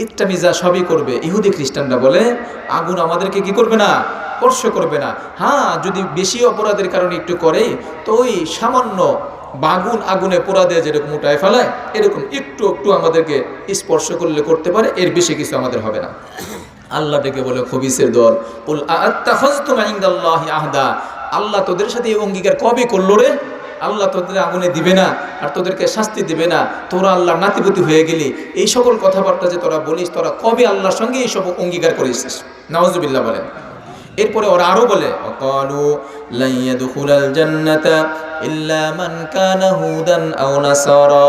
ইত্তামি যা সবই করবে। ইহুদি খ্রিস্টানরা বলে আগুন আমাদেরকে কি করবে না? স্পর্শ করবে না। হ্যাঁ, যদি বেশি অপরাধের কারণে একটু করে তো ওই সামান্য বাগুন আগুনে পোড়া দিয়ে যেরকম উঠায় ফেলায় এরকম একটু একটু আমাদেরকে স্পর্শ করলে করতে পারে, এর বেশি কিছু আমাদের হবে না। আল্লাহ ডেকে বলে খবিসের দল, কুল আত্তাখাযতুম ইনদাল্লাহি আহদা, আল্লাহ তোদের সাথে এই অঙ্গীকার কবে করলো রে? আল্লাহ তোদের আগুনে দিবে না আর তোদেরকে শাস্তি দিবে না, তোরা আল্লাহর নাতিপুতি হয়ে গেলি, এই সকল কথাবার্তা যে তোরা বলিস, তোরা কবে আল্লাহর সঙ্গে এই সব অঙ্গীকার করেছিস? নাউজুবিল্লাহ বলেন। এরপরে ওরা আরো বলে ওয়াকালু লা ইয়াদখুলাল জান্নাতা ইল্লা মান কানা হুদান আও নাসারা,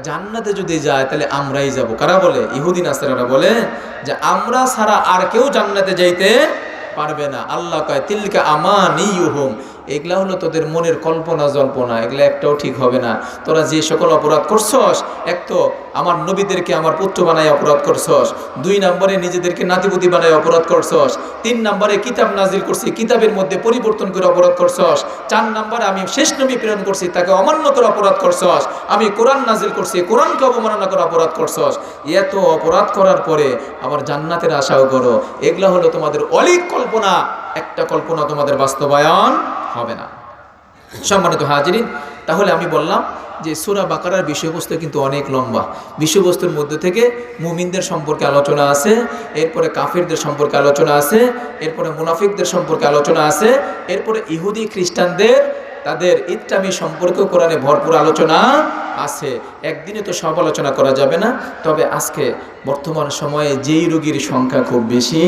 জান্নাতে যদি যায় তাহলে আমরাই যাব। কারা বলে? ইহুদি নাসারারা বলে যে আমরা ছাড়া আর কেউ জান্নাতে যাইতে পারবে না। আল্লাহ কয় তিলকা আমানিয়ুহুম, এগুলা হলো তোদের মনের কল্পনা জল্পনা, এগুলা একটাও ঠিক হবে না। তোরা যে সকল অপরাধ করছস, এক তো আমার নবীদেরকে আমার পুত্র বানায় অপরাধ করছস, 2 নম্বরে নিজেদেরকে নাতিপুতি বানায় অপরাধ করছস, 3 নম্বরে কিতাব নাজিল করছি, কিতাবের মধ্যে পরিবর্তন করে অপরাধ করছস, 4 নম্বরে আমি শেষ নবী প্রেরণ করছি, তাকে অমান্য করে অপরাধ করছস, আমি কোরআন নাজিল করছি, কোরআনকে অবমাননা করে অপরাধ করছস। এত অপরাধ করার পরে আবার জান্নাতের আশাও করো, এগুলা হলো তোমাদের অলিক কল্পনা, একটা কল্পনা তোমাদের বাস্তবায়ন হবে না। সম্মানিত হাজিরিন, তাহলে আমি বললাম যে সূরা বাকারার বিষয়বস্তু কিন্তু অনেক লম্বা। বিষয়বস্তুর মধ্যে থেকে মুমিনদের সম্পর্কে আলোচনা আছে, এরপরে কাফিরদের সম্পর্কে আলোচনা আছে, এরপরে মুনাফিকদের সম্পর্কে আলোচনা আছে, এরপরে ইহুদি খ্রিস্টানদের তাদের ইসলামী সম্পর্কে কোরআনে ভরপুর আলোচনা আছে। একদিনে তো সব আলোচনা করা যাবে না, তবে আজকে বর্তমান সময়ে যেই রোগীর সংখ্যা খুব বেশি,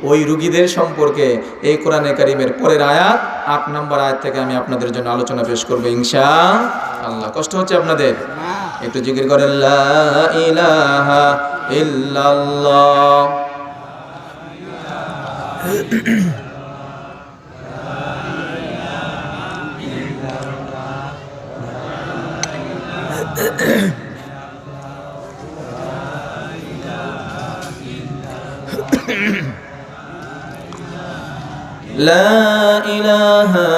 ওই রোগীদের সম্পর্কে এই কোরআনে কারিমের পরের আয়াত 8 নম্বর আয়াত থেকে আমি আপনাদের জন্য আলোচনা পেশ করবো ইনশাআল্লাহ। কষ্ট হচ্ছে আপনাদের? একটু জিকির করেন লা ইলাহা ইল্লাল্লাহ। লা ইলাহা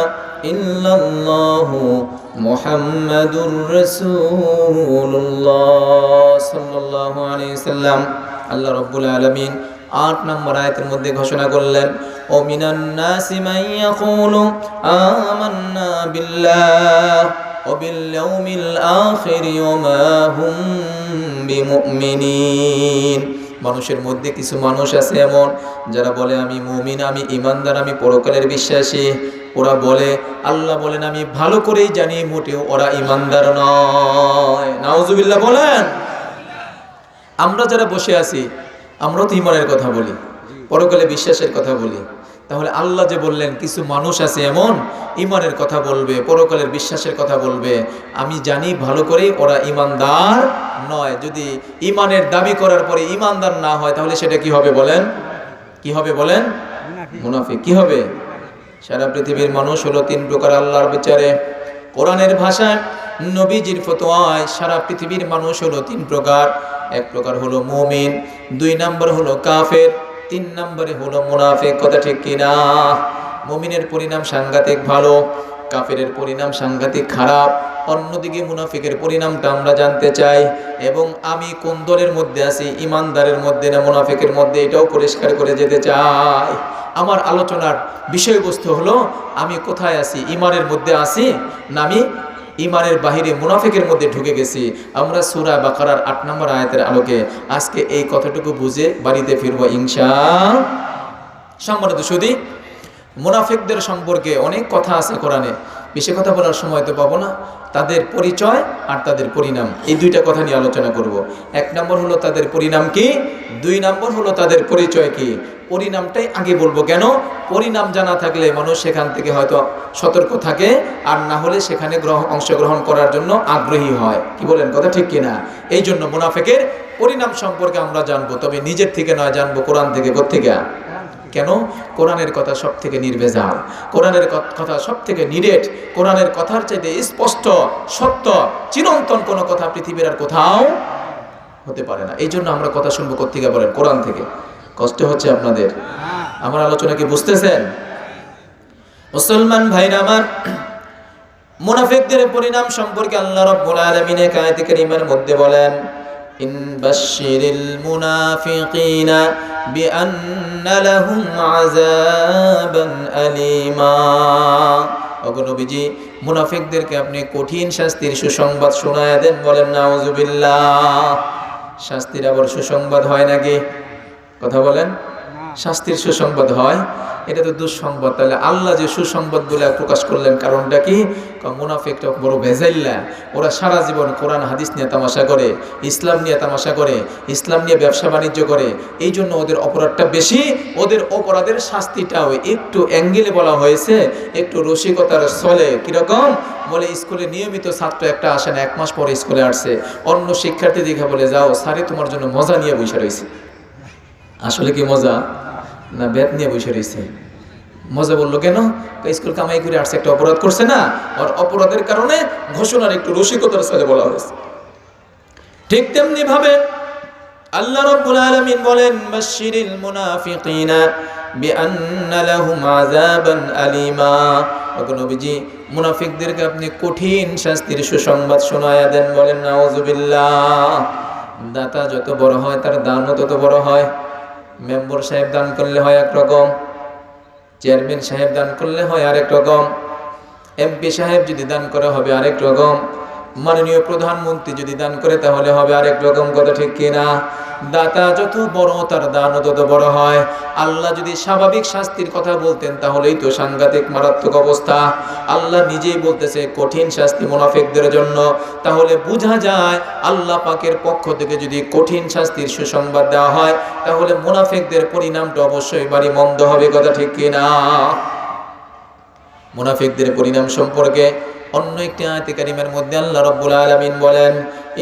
ইল্লাল্লাহু মুহাম্মাদুর রাসূলুল্লাহ সাল্লাল্লাহু আলাইহি ওয়াসাল্লাম। আল্লাহ রাব্বুল আলামিন 8 নম্বর আয়াতের মধ্যে ঘোষণা করলেন, ও মিনান নাসি মান ইয়াকুলু আমান্না বিল্লাহ ওয়া বিল ইয়াউমিল আখির ওয়া মা হুম বিমুমিনিন। মানুষের মধ্যে কিছু মানুষ আছে এমন যারা বলে আমি মুমিন, আমি ইমানদার, আমি পরকালের বিশ্বাসী। ওরা বলে, আল্লাহ বলেন আমি ভালো করেই জানি মোটেও ওরা ইমানদার নয়। নাউজুবিল্লাহ বলেন। আমরা যারা বসে আছি আমরা তো ইমানের কথা বলি, পরকালে বিশ্বাসের কথা বলি, তাহলে আল্লাহ যে বললেন কিছু মানুষ আছে এমন ইমানের কথা বলবে, পরকালের বিশ্বাসের কথা বলবে, আমি জানি ভালো করেই ওরা ইমানদার নয়। যদি ইমানের দাবি করার পরে ইমানদার না হয় তাহলে সেটা কি হবে বলেন? কি হবে বলেন? মুনাফিক। কি হবে? সারা পৃথিবীর মানুষ হলো 3 প্রকার আল্লাহর বিচারে। কোরআনের ভাষায় নবীজির ফতোয়ায় সারা পৃথিবীর মানুষ হলো 3 প্রকার। এক প্রকার হলো মুমিন, 2 নম্বর হলো কাফের, 3 নম্বরে হলো মুনাফিক। কথা ঠিক কিনা? মুমিনের পরিণাম সাংঘাতিক ভালো, কাফেরের পরিণাম সাংঘাতিক খারাপ। অন্যদিকে মুনাফিকের পরিণামটা আমরা জানতে চাই, এবং আমি কোন দলের মধ্যে আছি, ইমানদারের মধ্যে না মুনাফিকের মধ্যে, এটাও পরিষ্কার করে যেতে চাই। আমার আলোচনার বিষয়বস্তু হলো আমি কোথায় আছি, ইমানের মধ্যে আছি না আমি ইমানের বাহিরে মুনাফিকের মধ্যে ঢুকে গেছি। আমরা সূরা বাকারার 8 নম্বর আয়াতের আলোকে আজকে এই কথাটুকু বুঝে বাড়িতে ফিরবো ইনশাআল্লাহ। সম্মানিত সুধী, মুনাফিকদের সম্পর্কে অনেক কথা আছে কোরআনে, বেশি কথা বলার সময় তো পাবো না। তাদের পরিচয় আর তাদের পরিণাম, এই 2টা কথা নিয়ে আলোচনা করব। 1 নম্বর হলো তাদের পরিণাম কি, 2 নম্বর হলো তাদের পরিচয় কি। পরিণামটাই আগে বলবো, কেন? পরিণাম জানা থাকলে মানুষ সেখান থেকে হয়তো সতর্ক থাকে, আর না হলে সেখানে অংশগ্রহণ করার জন্য আগ্রহী হয়। কি বলেন? কথা ঠিক কিনা? এই জন্য মুনাফিকের পরিণাম সম্পর্কে আমরা জানবো, তবে নিজের থেকে নয়, জানবো কোরআন থেকে। কোত্থেকে? কেন? কোরআনের কথা সব থেকে নির্ভেজাল, কোরআনের কথা সব থেকে নিরেট, কোরআনের কথার চাইতে স্পষ্ট, সত্য, চিরন্তন কোনো কথা পৃথিবীর আর কোথাও হতে পারে না। এই জন্য আমরা কথা শুনবো কোত্থেকে বলেন? কোরআন থেকে। কষ্ট হচ্ছে আপনাদের? আমার আলোচনা কি বুঝতেছেন? মুসলমান ভাইরা আমার, মুনাফিকদের পরিণাম সম্পর্কে আল্লাহ রাব্বুল আলামিন এক আয়াতে কারীমার মধ্যে বলেন, ইন বাশশিরিল মুনাফিকিনা বিআন্না লাহুম আযাবান আলীমা। ওগো নবীজি, মুনাফিকদেরকে আপনি কঠিন শাস্তির সুসংবাদ শোনায়া দেন। বলেন নাউজুবিল্লাহ। শাস্তির আবার সুসংবাদ হয় নাকি? কথা বলেন। শাস্তির সুসংবাদ হয়, এটা তো দুঃসংবাদ। তাহলে আল্লাহ যে সুসংবাদগুলো প্রকাশ করলেন কারণটা কি? মুনাফিকটা বড় ভেজাইল্লা, ওরা সারা জীবন কোরআন হাদিস নিয়ে তামাশা করে, ইসলাম নিয়ে তামাশা করে, ইসলাম নিয়ে ব্যবসা বাণিজ্য করে, এই জন্য ওদের অপরাধটা বেশি। ওদের অপরাধের শাস্তিটাও একটু অ্যাঙ্গেলে বলা হয়েছে, একটু রসিকতার ছলে। কিরকম বলে, স্কুলে নিয়মিত ছাত্র একটা আসে না, 1 মাস পরে স্কুলে আসছে, অন্য শিক্ষার্থী দেখে বলে, যাও স্যারে তোমার জন্য মজা নিয়ে বসে রয়েছে। আসলে কি মজা না বেত নিয়ে বসে রয়েছে? মজা বললো কেন? স্কুল কামাই করে আসছে, একটা অপরাধ করছে না, আর অপরাধের কারণে ঘোষণার একটু রসিকতার সাথে বলা হয়েছে। ঠিক তেমনি ভাবে আল্লাহ রাব্বুল আলামিন বলেন, বাশশিরিল মুনাফিকিনা বিআন্না লাহুম আযাবান আলিমা। ওগো নবীজি, মুনাফিকদেরকে আপনি কঠিন শাস্তির সুসংবাদ শোনায়া দেন। বলেন নাউযুবিল্লাহ। দাতা যত বড় হয় তার দানও তত বড় হয়। মেম্বার সাহেব দান করলে হয় একরকম, চেয়ারম্যান সাহেব দান করলে হয় আরেক রকম, এমপি সাহেব যদি দান করে হবে আরেক রকম, মাননীয় প্রধানমন্ত্রী যদি দান করে তাহলে হবে আরেক রকম। কথা ঠিক কিনা? দাতা যত বড় তার দানও তত বড় হয়। আল্লাহ যদি স্বাভাবিক শাস্তির কথা বলতেন তাহলেই তো সাংঘাতিক মারাত্মক অবস্থা। আল্লাহ নিজেই বলতেছে কঠিন শাস্তি মুনাফিকদের জন্য, তাহলে বোঝা যায় আল্লাহ পাকের পক্ষ থেকে যদি কঠিন শাস্তির সুসংবাদ দেওয়া হয় তাহলে মুনাফিকদের পরিণামটা অবশ্যই বাড়ি মন্দ হবে। কথা ঠিক কিনা? মুনাফিকদের পরিণাম সম্পর্কে অন্য একটি আয়াতে কারিমের মধ্যে আল্লাহ রাব্বুল আলামিন বলেন,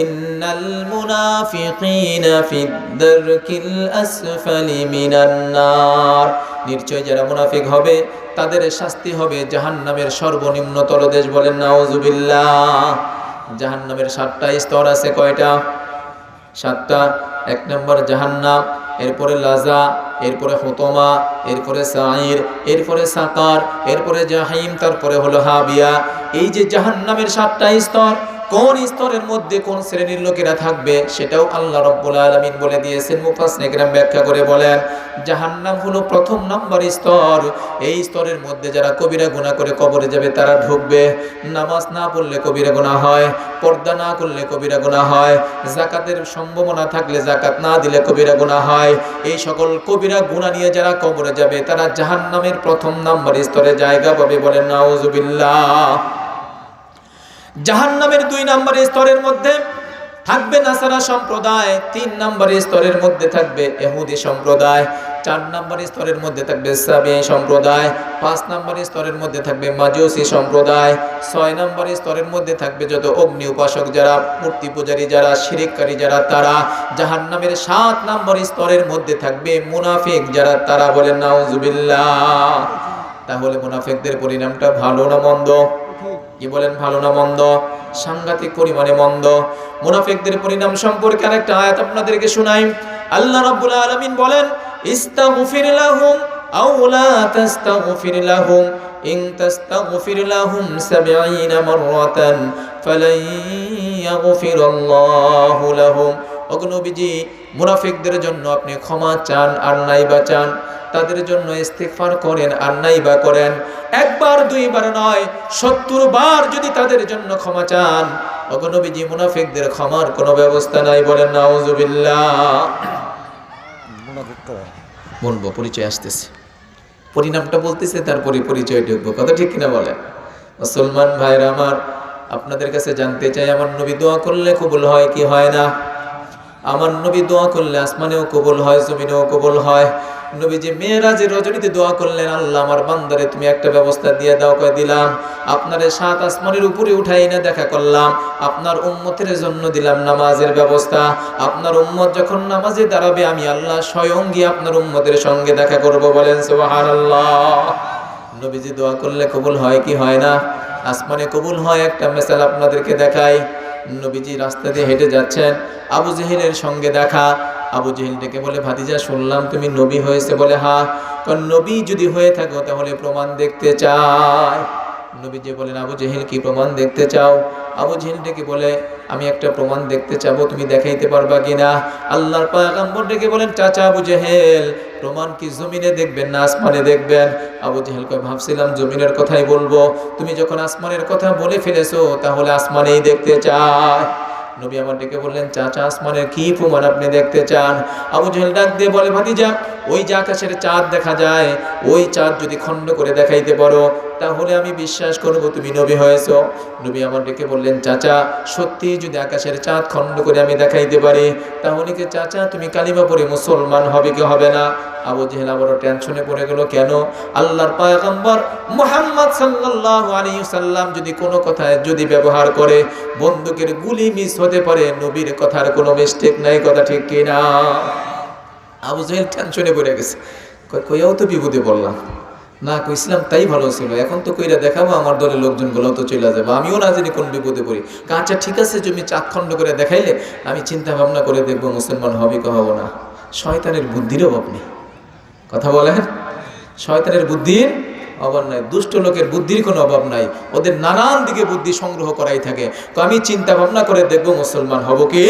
ইন্নাল মুনাফিকিনা ফিদ দারকিল আসফালি মিনান নার। নিশ্চয় যারা মুনাফিক হবে তাদের শাস্তি হবে জাহান্নামের সর্বনিম্ন তলদেশ। বলেন নাউযুবিল্লাহ। জাহান্নামের 7টা স্তর আছে। কয়টা? 7টা। 1 নম্বর জাহান্নাম, এরপরে লাজা, এরপরে হুতমা, এরপরে সাঈর, এরপরে সাকার, এরপরে জাহিম, তারপরে হলো হাবিয়া। এই যে জাহান্নামের 7টা স্তর, কোন স্তরের মধ্যে কোন শ্রেণীর লোকেরা থাকবে সেটাও আল্লাহ রাব্বুল আলামিন বলে দিয়েছেন। মুফাসসিরিন کرام ব্যাখ্যা করে বলেন, জাহান্নাম হলো 1ম নম্বর স্তর। এই স্তরের মধ্যে যারা কবিরা গুনাহ করে কবরে যাবে তারা ঢুকবে। নামাজ না পড়লে কবিরা গুনাহ হয়, পর্দা না করলে কবিরা গুনাহ হয়, যাকাতের সম্ভাবনা থাকলে যাকাত না দিলে কবিরা গুনাহ হয়। এই সকল কবিরা গুনাহ নিয়ে যারা কবরে যাবে তারা জাহান্নামের 1ম নম্বর স্তরে জায়গা পাবে। বলেন নাউযুবিল্লাহ। জাহান্নামের 2 নম্বর স্তরের মধ্যে থাকবে নাসারা সম্প্রদায়, 3 নম্বর স্তরের মধ্যে থাকবে ইহুদি সম্প্রদায়, 4 নম্বর স্তরের মধ্যে থাকবে সাবিঈ সম্প্রদায়, 5 নম্বর স্তরের মধ্যে থাকবে মাজুসি সম্প্রদায়, 6 নম্বর স্তরের মধ্যে থাকবে যত অগ্নি উপাসক যারা, মূর্তি পূজারী যারা, শিরককারী যারা তারা। জাহান্নামের 7 নম্বর স্তরের মধ্যে থাকবে মুনাফিক যারা তারা। বলেন নাউযুবিল্লাহ। তাহলে মুনাফিকদের পরিণামটা ভালো না মন্দ? কি বলেন, ভালো না মন্দ? সাংঘাতিক পরিমাণে মন্দ। মুনাফিকদের পরিণাম সম্পর্কে আরেকটা আয়াত আপনাদেরকে শোনাই। আল্লাহ রাব্বুল আলামিন বলেন, ইস্তাগফির লাহুম আও লা তাস্তাগফির লাহুম ইন তাস্তাগফির লাহুম 70 মাররাতান ফালাই ইয়াগফিরাল্লাহু লাহুম। ওগো নবীজি, মুনাফিকদের জন্য আপনি ক্ষমা চান আর নাইবা চান, তাদের জন্য ইস্তিগফার করেন আর নাইবা করেন। 1 বার 2 বার নয়, 70 বার যদি তাদের জন্য ক্ষমা চান, ওগো নবীজি মুনাফিকদের ক্ষমার কোনো ব্যবস্থা নাই। বলেন নাউযুবিল্লাহ। বলবো পরিচয় আসতেছে, পরিণামটা বলতেছে, তারপরে পরিচয় ঢুকবো। কথা ঠিক কিনা বলেন? মুসলমান ভাইরা আমার, আপনাদের কাছে জানতে চাই, আমার নবী দোয়া করলে কবুল হয় কি হয় না? আমার নবী দোয়া করলে আসমানেও কবুল হয়, জমিনেও কবুল হয়। নবীজি মেরাজের রজনীতে দোয়া করলেন, আল্লাহ আমার বান্দারে তুমি একটা ব্যবস্থা দিয়ে দাও। কয় দিলাম, আপনারে 7 আসমানের উপরে উঠাই না দেখা করলাম, আপনার উম্মতের জন্য দিলাম নামাজের ব্যবস্থা। আপনার উম্মত যখন নামাজে দাঁড়াবে আমি আল্লাহ স্বয়ং গিয়ে আপনার উম্মতের সঙ্গে দেখা করব। বলেন সুবহানাল্লাহ। নবীজি দোয়া করলে কবুল হয় কি হয় না? আসমানে কবুল হয়। একটা মিসাল আপনাদেরকে দেখাই। নবীজি রাস্তা দিয়ে হেঁটে যাচ্ছেন, আবু জেহেলের সঙ্গে দেখা। আবু জেহেল ডেকে বলে, ভাতিজা শুনলাম তুমি নবী হয়েছে। বলে হ্যাঁ। কারণ নবী যদি হয়ে থাকো তাহলে প্রমাণ দেখতে চাই। নবীজি বলেন, আবু জেহেল কি প্রমাণ দেখতে চাও? আবু জেহেল ডেকে বলে, আমি একটা প্রমাণ দেখতে চাবো, তুমি দেখাইতে পারবা কিনা? আল্লাহর পয়গম্বর ডেকে বলেন, চাচা আবু জেহেল, প্রমাণ কি জমিনে দেখবেন না আসমানে দেখবেন? আবু জেহেল কয়, ভাবছিলাম জমিনের কথাই বলবো, তুমি যখন আসমানের কথা বলে ফেলেছো তাহলে আসমানেই দেখতে চাই। নবী আমার ডেকে বললেন, চাচা আসমানের কি প্রমাণ আপনি দেখতে চান? আবু জেহেল ডাক দিয়ে বলে, ভাতিজা, ওই যে আকাশের চাঁদ দেখা যায়, ওই চাঁদ যদি খণ্ড করে দেখাইতে পারো তাহলে আমি বিশ্বাস করব তুমি নবী হয়েছো। নবী আমার ডেকে বললেন, চাচা সত্যি যদি আকাশের চাঁদ খণ্ড করে আমি দেখাইতে পারি তাহলে কি চাচা তুমি কালিমা পড়ে মুসলমান হবে কি হবে না? আবু জেহেল আবারও টেনশনে পড়ে গেল, কেন? আল্লাহর পয়গম্বর মুহাম্মদ সাল্লাল্লাহু আলাইহি সাল্লাম যদি কোনো কথায় যদি ব্যবহার করে বন্দুকের গুলি মিস হতে পারে, নবীর কথার কোনো মিস্টেক নাই, কথা ঠিক কি না? আবু জেহেল টেনশনে পড়ে গেছে, কইয়াও তো বিপদে পড়লাম না, কইছিলাম তাই ভালো ছিল, এখন তো কইরা দেখাবো আমার দলের লোকজনগুলো তো চলে যাবে, আমিও না জানি কোন বিপদে পড়ি। আচ্ছা ঠিক আছে, তুমি চাঁদ খণ্ড করে দেখাইলে আমি চিন্তা ভাবনা করে দেখবো মুসলমান হবে কি হবো না। শয়তানের বুদ্ধির অভাব নেই, কথা বলেন, শয়তানের বুদ্ধির অভাব নাই, দুষ্ট লোকের বুদ্ধির কোনো অভাব নাই, ওদের নানান দিকে বুদ্ধি সংগ্রহ করাই থাকে। তো আমি চিন্তা ভাবনা করে দেখবো মুসলমান হব কি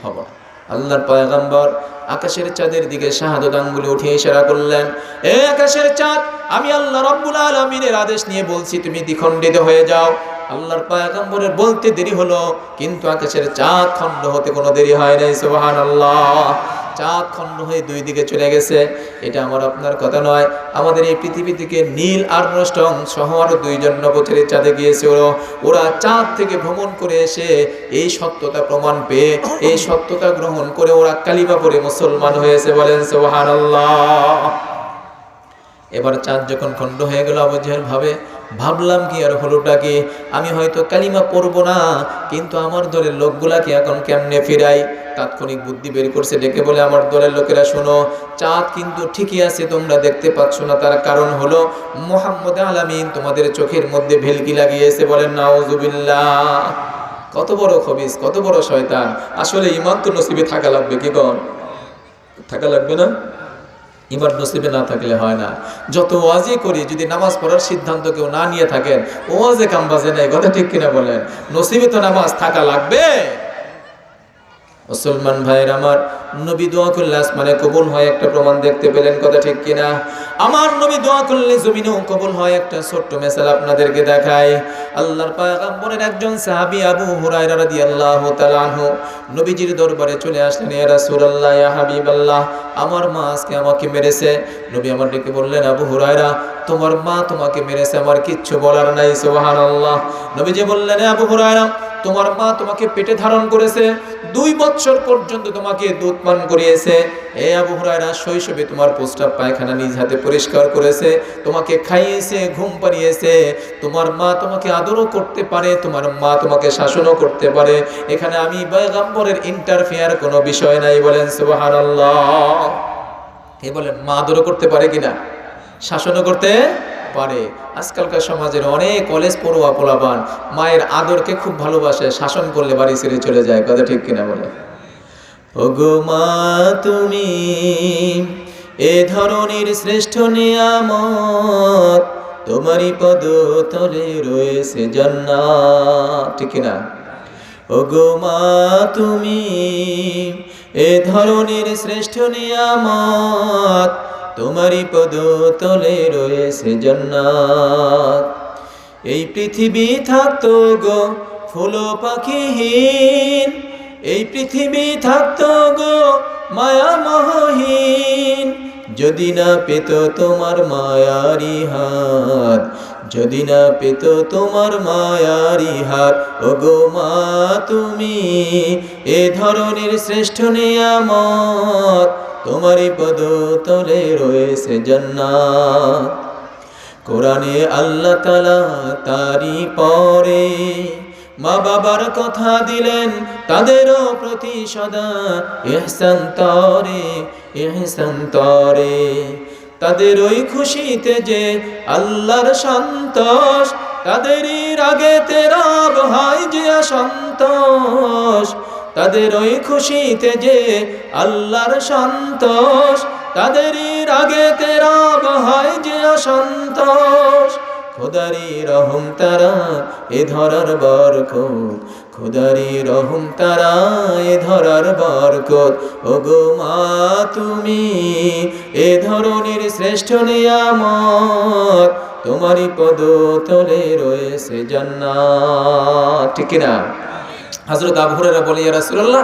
হব না। আল্লাহর পয়গম্বর আকাশের চাঁদের দিকে শাহাদাত আঙ্গুলে উঠিয়ে ইশারা করলেন, এ আকাশের চাঁদ, আমি আল্লাহ রাব্বুল আলামিনের আদেশ নিয়ে বলছি তুমি দ্বিখণ্ডিত হয়ে যাও। আল্লাহর পয়গম্বরের বলতে দেরি হলো, কিন্তু আকাশের চাঁদ খণ্ড হতে কোনো দেরি হয় নাই। সুবহানাল্লাহ। চাঁদ খণ্ড হয়ে দুই দিকে চলে গেছে। এটা আমার আপনার কথা নয়, আমাদের এই পৃথিবী থেকে নীল আর্মস্ট্রং সহ আরো দুইজন নভোচারী চাঁদে গিয়েছিল। ওরা চাঁদ থেকে ভ্রমণ করে এসে এই সত্যতা প্রমাণ পেয়ে এই সত্যতা গ্রহণ করে ওরা কালিমা পড়ে মুসলমান হয়েছে। বলেন সুবহানাল্লাহ। এবার চাঁদ যখন খণ্ড হয়ে গেল, আবু জেহেল ভাবলাম কি আর হলোটা কি, আমি হয়তো কালিমা পড়বো না, কিন্তু আমার দলের লোকগুলাকে এখন কেমনে ফিরাই? তাৎক্ষণিক বুদ্ধি বের করছে, ডেকে বলে, আমার দলের লোকেরা শোনো, চাঁদ কিন্তু ঠিকই আছে, তোমরা দেখতে পাচ্ছ না, তার কারণ হলো মুহাম্মদ আলামিন তোমাদের চোখের মধ্যে ভেলকি লাগিয়েছে। বলেন নাউজুবিল্লাহ। কত বড় খবিস, কত বড় শয়তান। আসলে ঈমান তো নসিবে থাকা লাগবে, কি কর থাকা লাগবে না? ইমান নসিবে না থাকলে হয় না। যত ওয়াজই করি, যদি নামাজ পড়ার সিদ্ধান্ত কেউ না নিয়ে থাকেন, ওয়াজে কাম বাজে নাই, কথা ঠিক কিনা বলেন? নসিবে তো নামাজ থাকা লাগবে। মুসলমান ভাইয়ের আমার, নবী দোয়া করলে আসমানে কবুল হয়, একটা প্রমাণ দেখতে পেলেন, কথা ঠিক কিনা? আমার নবী দোয়া করলে জমিনেও কবুল হয়। একটা ছোট্ট মেসাল আপনাদেরকে দেখাই। আল্লাহর পয়গম্বরের একজন সাহাবী আবু হুরায়রা রাদিয়াল্লাহু তাআলা আনহু নবীজির দরবারে চলে আসলেন, ইয়া রাসূলুল্লাহ, ইয়া হাবিবাল্লাহ, আমার মা আজকে আমাকে মেরেছে। নবী আমার ডেকে বললেন, আবু হুরায়রা, তোমার মা তোমাকে মেরেছে, আমার কিচ্ছু বলার নাই। সুবহানাল্লাহ। নবীজি বললেন, আবু হুরায়রা, তোমার মা তোমাকে পেটে ধারণ করেছে, 2 বছর পর্যন্ত তোমাকে দুধ পান করিয়েছে। এ আবু হুরায়রা, শৈশবে তোমার প্রস্রাব পায়খানা নিজ হাতে পরিষ্কার করেছে, তোমাকে খাইয়েছে, ঘুম পাড়িয়েছে। তোমার মা তোমাকে আদরও করতে পারে, তোমার মা তোমাকে শাসনও করতে পারে। এখানে আমি পয়গম্বরের ইন্টারফেয়ার কোনো বিষয় নাই। বলেন সুবহানাল্লাহ। এ বলেন, মা আদরও করতে পারে কিনা? শাসনও করতে পারে। আজকালকার সমাজের অনেক কলেজ পড়ুয়া পোলাপান মায়ের আদরকে খুব ভালোবাসে, শাসন করলে বাড়ি ছেড়ে চলে যায়, কথা ঠিক কিনা বলে? ওগো মা, তুমি এ ধরনের শ্রেষ্ঠ নিয়ামত, তোমারই পদ তলে রয়েছে জান্নাত, ঠিক কিনা? ওগো মা, তুমি এ ধরনের শ্রেষ্ঠ নিয়ামত, তোমারই পদ তলে রয়েছে জান্নাত। এই পৃথিবী থাকতো গো ফুল পাখিহীন, এই পৃথিবী থাকতো গো মায়া মোহহীন, যদি না পেত তোমার মায়ারি হাত, যদি না পেত তোমার মায়ারি হাত। ওগো মা, তুমি এ ধরনের শ্রেষ্ঠ নিয়ামত, তোমারই পদ তলে রয়েছে জান্নাত। কোরআনে আল্লাহ তাআলা তারি পরে মা বাবার কথা দিলেন, তাদেরও প্রতি সদা ইহসান তরে, ইহসান তরে। তাদের ওই খুশিতে যে আল্লাহর সন্তোষ, তাদেরই রাগেতে রব হয় যে অসন্তোষ। তাদের ওই খুশিতে যে আল্লাহর সন্তোষ, তাদেরই রাগেতে রব হয় যে অসন্তোষ। খোদারি রহম তারা এ ধরার বরকত, খোদারি রহম তারা এ ধরার বরকত। ওগো মা, তুমি এ ধরনের শ্রেষ্ঠ নিয়ামত, তোমারই পদ তলে রয়েছে জান্নাত, ঠিক না? হযরত আবু হুরায়রা বলে, ইয়া রাসূলুল্লাহ,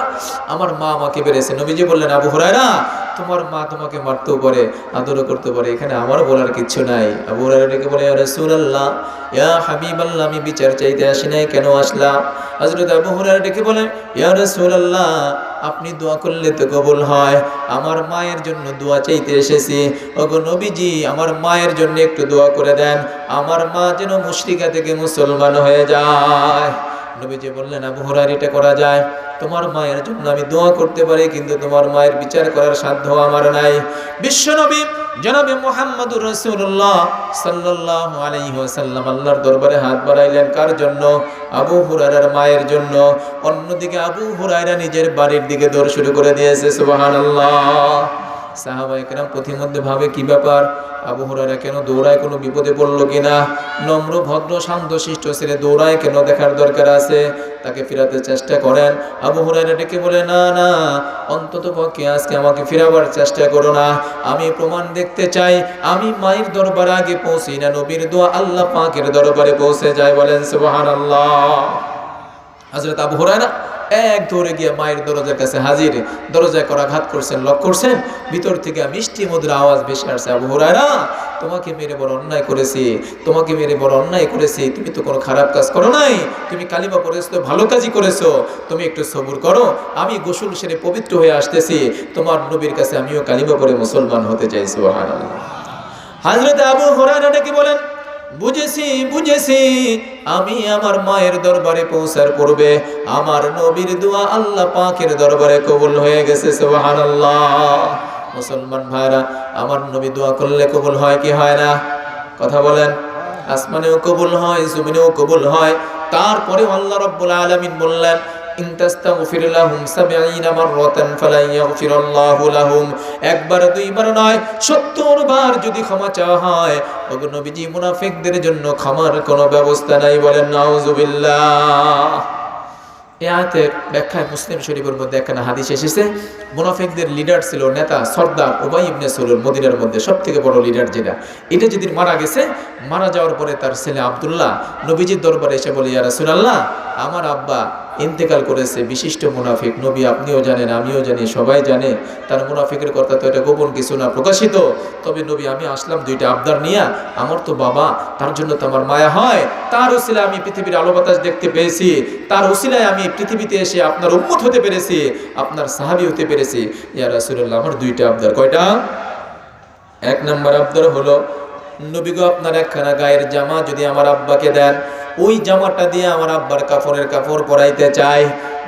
আমার মা আমাকে মেরেছে। নবীজি বললেন, আবু হুরায়রা, তোমার মা তোমাকে মারতেও পারে, আদরও করতে পারে, এখানে আমার বলার কিচ্ছু নাই। আবু হুরায়রা ডেকে বলে, ইয়া রাসূলুল্লাহ, ইয়া হাবিবাল্লাহ, আমি বিচার চাইতে আসি নাই, কেন আসলাম? হযরত আবু হুরায়রা ডেকে বলে, ইয়া রাসূলুল্লাহ, আপনি দোয়া করলে তো কবুল হয়, আমার মায়ের জন্য দোয়া চাইতে এসেছি। ওগো নবীজি, আমার মায়ের জন্য একটু দোয়া করে দেন, আমার মা যেন মুশরিকা থেকে মুসলমান হয়ে যায়। নবীজি বললেন, আবু হুরায়রা, এটা করা যায়, তোমার মায়ের জন্য আমি দোয়া করতে পারি, কিন্তু তোমার মায়ের বিচার করার সাধ্য আমার নাই। বিশ্বনবী জনাবে মুহাম্মদুর রাসূলুল্লাহ সাল্লাল্লাহু আলাইহি ওয়াসাল্লাম আল্লাহর দরবারে হাত বাড়াইলেন, কার জন্য? আবু হুরায়রার মায়ের জন্য। অন্যদিকে আবু হুরায়রা নিজের বাড়ির দিকে দৌড় শুরু করে দিয়েছে। সুবহানাল্লাহ। সাহাবায়ে কেরাম প্রতিমধ্যে ভাবে, কি ব্যাপার, আবু হুরায়রা কেন দৌড়ায়, কোনো বিপদে পড়লো কিনা? নম্র ভদ্র শান্তশিষ্ট ছেলে দৌড়ায় কেন, দেখার দরকার আছে। তাকে ফিরাতে চেষ্টা করেন। আবু হুরায়রা ডেকে বলে, না না, অন্তত পক্ষে আজকে আমাকে ফিরাবার চেষ্টা করো না, আমি প্রমাণ দেখতে চাই। আমি মায়ের দরবারে আগে পৌঁছি না, নবীর দোয়া আল্লাহ পাকের দরবারে পৌঁছে যায়। বলেন সুবহানাল্লাহ। হযরত আবু হুরায়রা এক দৌড়ে গিয়ে মায়ের দরজার কাছে হাজির। দরজায় করাঘাত করছেন, লক করছেন, ভিতর থেকে মিষ্টি মধুর আওয়াজ ভেসে আসছে, আবু হুরায়রা, তোমাকে মেরে বড় অন্যায় করেছি, তোমাকে মেরে বড় অন্যায় করেছি, তুমি তো কোনো খারাপ কাজ করো নাই, তুমি কালিমা পড়েছো, ভালো কাজই করেছো, তুমি একটু সবুর করো, আমি গোসল সেরে পবিত্র হয়ে আসতেছি, তোমার নবীর কাছে আমিও কালিমা পড়ে মুসলমান হতে চাই। সুবহানাল্লাহ। হযরত আবু হুরায়রা ডেকে বলেন, বুঝেছি বুঝেছি, আমি আমার মায়ের দরবারে পৌঁছার পূর্বে আমার নবীর দোয়া আল্লাহ পাকের দরবারে কবুল হয়ে গেছে। সুবহানাল্লাহ। মুসলমান ভাইরা, আমার নবী দোয়া করলে কবুল হয় কি হয় না? কথা বলেন। আসমানেও কবুল হয়, জমিনেও কবুল হয়। তারপরে আল্লাহ রাব্বুল আলামিন বললেন, ইন তাস্তাগফির লাহুম ৭০ মাররাতান ফালান ইয়াগফিরাল্লাহু লাহুম। একবার দুইবার নয়, ৭০ বার যদি ক্ষমা চাওয়া হয়, ওগো নবীজি, মুনাফিকদের জন্য ক্ষমার কোনো ব্যবস্থা নাই। বলেন নাউযুবিল্লাহ। এই আয়াতের ব্যাখ্যায় মুসলিম শরীফের মধ্যে একখানা হাদিস এসেছে। মুনাফিকদের লিডার ছিল, নেতা, সর্দার উবাই ইবনে সালুল, মদিনার মধ্যে সবথেকে বড় লিডার যেটা। এটা যেদিন মারা গেছে, মারা যাওয়ার পরে তার ছেলে আব্দুল্লাহ নবীজির দরবারে এসে বলে, ইয়া রাসূলুল্লাহ, আমার আব্বা ইন্তেকাল করেছে, বিশিষ্ট মুনাফিক, নবী আপনিও জানেন, আমিও জানি, সবাই জানে, তার মুনাফিকের কথা তো এটা গোপন কিছু না, প্রকাশিত। তবে নবী, আমি আসলাম দুইটা আবদার নিয়ে, আমার তো বাবা, তার জন্য তো আমার মায়া হয়, তার উসিলায় আমি পৃথিবীর আলো বাতাস দেখতে পেয়েছি, তার উসিলায় আমি পৃথিবীতে এসে আপনার উম্মত হতে পেরেছি, আপনার সাহাবী হতে পেরেছি। ইয়া রাসূলুল্লাহ, আমার দুইটা আবদার। কয়টা? এক নম্বর আবদার হলো, নবী গো, আপনার একখানা গায়ের জামা যদি আমার আব্বাকে দেন, ওই জামাটা দিয়ে আমার আব্বার কাফনের কাপড় পরাইতে চাই।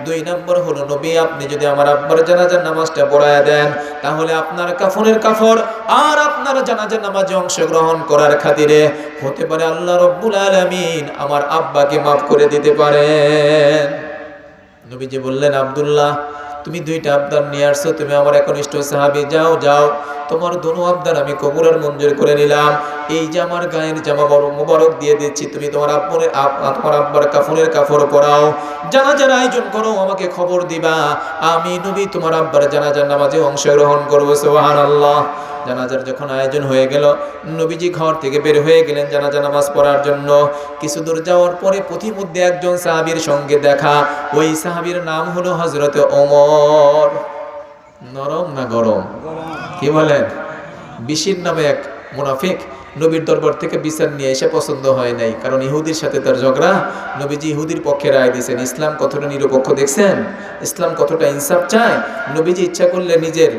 দুই নম্বর হলো, নবী, আপনি যদি আমার আব্বার জানাজার নামাজটা পড়ায় দেন, তাহলে আপনার কাফনের কাপড় আর আপনার জানাজার নামাজে অংশগ্রহণ করার খাতিরে হতে পারে আল্লাহ রাব্বুল আলামিন আমার আব্বাকে মাফ করে দিতে পারেন। নবীজি বললেন, আব্দুল্লাহ, তুমি দুইটা আবদার নিয়ে আসছো, তুমি আমার একনিষ্ঠ সাহাবী, যাও যাও, তোমার দোনো আবদার আমি কবুল আর মঞ্জুর করে নিলাম। এই যে আমার গায়ের জামা বড় মুবারক দিয়ে দিচ্ছি, তুমি তোমার আব্বার কাফনের কাপড় পরাও, জানাজার আয়োজন করো, আমাকে খবর দিবা, আমি নবী তোমার আব্বার জানাজার নামাজে অংশগ্রহণ করবো। সুবহানাল্লাহ। জানাজার যখন আয়োজন হয়ে গেল, নবীজি ঘর থেকে বের হয়ে গেলেন জানাজা নামাজ পড়ার জন্য। কিছু দূর যাওয়ার পরে পথিমধ্যে একজন সাহাবীর সঙ্গে দেখা। ওই সাহাবীর নাম হলো হযরত ওমর। নরম না গরম? কি বলেন? বিশির নামে এক মুনাফিক নবীর দরবার থেকে বিচার নিয়ে এসে পছন্দ হয় নাই, কারণ ইহুদির সাথে তার ঝগড়া। নবীজি ইহুদির পক্ষে রায় দিয়েছেন। ইসলাম কতটা নিরপেক্ষ দেখছেন? ইসলাম কতটা ইনসাফ চায়? নবীজি ইচ্ছা করলে নিজের